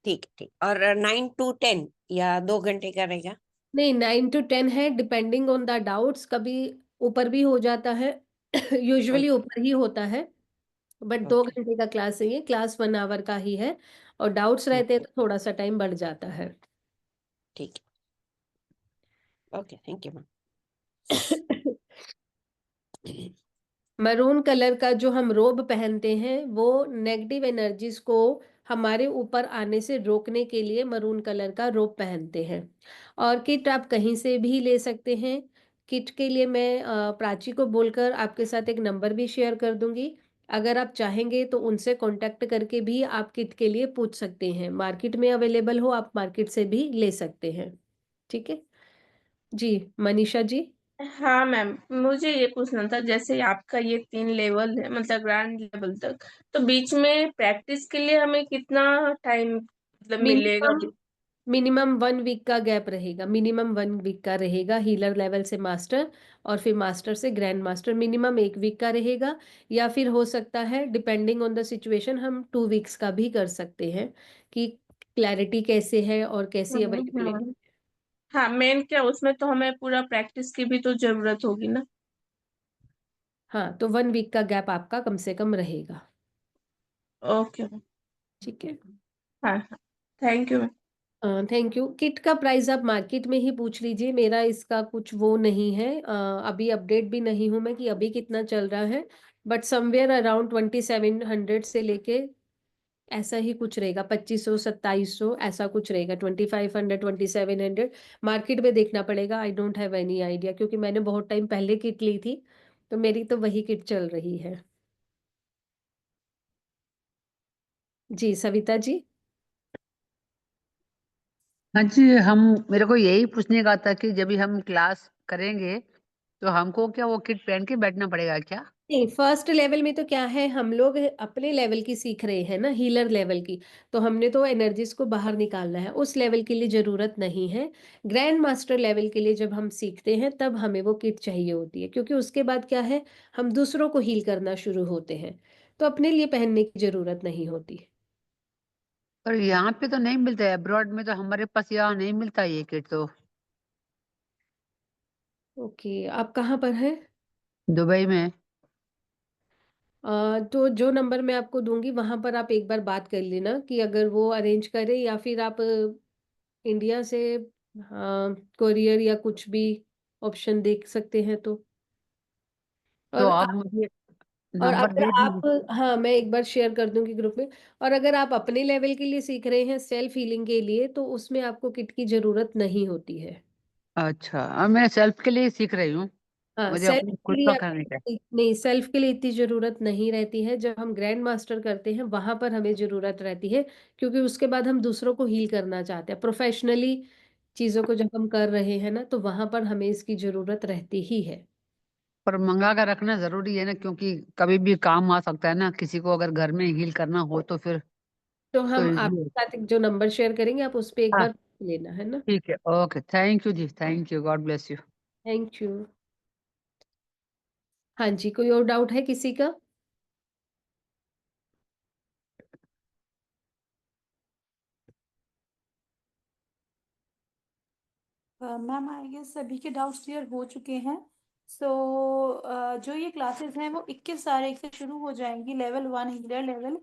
ठीक ठीक। और 9 to 10 या 2 घंटे का रहेगा? नहीं, 9 to 10 है, डिपेंडिंग ऑन द डाउट्स, कभी ऊपर भी हो जाता है। Usually okay. ऊपर ही होता है, बट दो ओके। घंटे का क्लास है, ये क्लास 1 आवर का ही है। और डाउट्स रहते हैं ओके। तो थोड़ा सा टाइम बढ़ जाता है। ठीक okay, thank you ma'am. Maroon colour का जो हम रोब पहनते हैं वो नेगेटिव एनर्जीज को हमारे ऊपर आने से रोकने के लिए मरून कलर का रोब पहनते हैं। और किट आप कहीं से भी ले सकते हैं। किट के लिए मैं प्राची को बोलकर आपके साथ एक नंबर भी शेयर कर दूंगी। अगर आप चाहेंगे तो उनसे कांटेक्ट करके भी आप किट के लिए पूछ सकते हैं। मार्केट में अवेलेबल हो, आप मार्केट से भी ले सकते हैं। ठीक है जी। मनीषा जी। हाँ मैम, मुझे ये पूछना था, जैसे आपका ये 3 लेवल है मतलब ग्रैंड लेवल तक, तो बीच में प्रैक्टिस के लिए हमें कितना टाइम मतलब मिलेगा? मिनिमम 1 वीक का गैप रहेगा। मिनिमम 1 वीक का रहेगा हीलर लेवल से मास्टर, और फिर मास्टर से ग्रैंड मास्टर मिनिमम 1 वीक का रहेगा। या फिर हो सकता है डिपेंडिंग ऑन द सिचुएशन हम 2 वीक्स का भी कर सकते हैं कि क्लैरिटी कैसे है और कैसी अवेलेबिलिटी। हाँ, मेन क्या उसमें तो हमें पूरा प्रैक्टिस की भी तो जरूरत होगी ना। हाँ, तो 1 वीक का गैप आपका कम से कम रहेगा। ओके, ठीक है। हाँ हाँ, thank you. Thank you. Kit का प्राइस आप मार्केट में ही पूछ लीजिए, मेरा इसका कुछ वो नहीं है। अभी अपडेट भी नहीं हूं मैं कि अभी कितना चल रहा है, बट समवेयर अराउंड 2700 से लेके ऐसा ही कुछ रहेगा। 2500 2700 ऐसा कुछ रहेगा। 2500 2700 मार्केट में देखना पड़ेगा। I don't have any idea, क्योंकि मैंने बहुत टाइम पहले किट ली थी, तो मेरी तो वही किट चल रही है। जी सविता जी। हाँ जी, हम मेरे को यही पूछने का था कि जब भी हम क्लास करेंगे तो हमको क्या वो किट पहन के बैठना पड़ेगा क्या? नहीं, फर्स्ट लेवल में तो क्या है, हम लोग अपने लेवल की सीख रहे हैं ना, हीलर लेवल की। तो हमने तो एनर्जीज को बाहर निकालना है, उस लेवल के लिए जरूरत नहीं है। ग्रैंड मास्टर लेवल के लिए जब हम सीखते हैं तब हमें वो किट चाहिए होती है, क्योंकि उसके बाद क्या है, हम दूसरों को हील करना शुरू होते हैं, तो अपने लिए पहनने की जरूरत नहीं होती। पर यहाँ पे तो नहीं मिलता है, अब्रॉड में तो हमारे पास यहाँ नहीं मिलता ये किट तो। ओके, आप कहाँ पर हैं? दुबई में। तो जो नंबर मैं आपको दूंगी वहां पर आप एक बार बात कर लेना कि अगर वो अरेंज करे, या फिर आप इंडिया से कोरियर या कुछ भी ऑप्शन देख सकते हैं तो। तो और आप आप मुझे और नंबर अगर दे आप, दीजिए। हाँ मैं एक बार शेयर कर दूंगी ग्रुप में। और अगर आप अपने लेवल के लिए सीख रहे हैं सेल्फ हीलिंग के लिए, तो उसमें आपको किट की जरूरत नहीं होती है। अच्छा, अब मैं सेल्फ के लिए सीख रही हूँ, हाँ, मुझे सेल्फ अपने के खुद लिए का करने का है। नहीं, सेल्फ के लिए इतनी जरूरत नहीं रहती है। जब हम ग्रैंड मास्टर करते हैं वहां पर हमें जरूरत रहती है, क्योंकि उसके बाद हम दूसरों को हील करना चाहते हैं प्रोफेशनली। चीजों को जब हम कर रहे हैं ना, तो वहां पर हमें इसकी जरूरत रहती ही है। पर मंगा कर रखना जरूरी है ना, क्योंकि कभी भी काम आ सकता है ना, किसी को अगर घर में हील करना हो तो फिर तो तो हम इजी है। आपके साथ एक जो नंबर शेयर करेंगे, आप उस पर एक हाँ बार लेना है ना। ठीक है, ओके, थैंक यू जी, thank you, God bless you. Thank you. हाँ जी, कोई और डाउट है किसी का? मैम आई गेस सभी के डाउट्स क्लियर हो चुके हैं। सो जो ये क्लासेस हैं वो 21 तारीख से शुरू हो जाएंगी, level 1 healer level.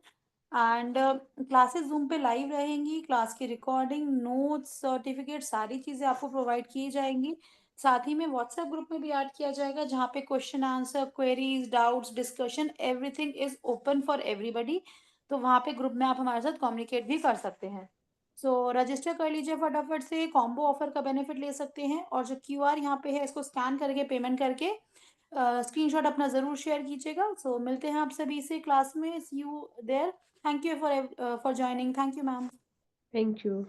And classes zoom पे लाइव रहेंगी। क्लास की रिकॉर्डिंग, नोट्स, सर्टिफिकेट, सारी चीज़ें आपको प्रोवाइड की जाएंगी। साथ ही में व्हाट्सएप ग्रुप में भी ऐड किया जाएगा, जहाँ पे question answer, queries, doubts, discussion, everything is open for everybody. तो वहाँ पे ग्रुप में आप हमारे साथ कम्युनिकेट भी कर सकते हैं। सो रजिस्टर कर लीजिए फटाफट से, कॉम्बो ऑफर का बेनिफिट ले सकते हैं। और जो क्यूआर यहाँ पे है, इसको स्कैन करके पेमेंट करके स्क्रीनशॉट अपना ज़रूर शेयर कीजिएगा। सो मिलते हैं आप सभी से क्लास में। See you there. Thank you for joining. Thank you ma'am. Thank you.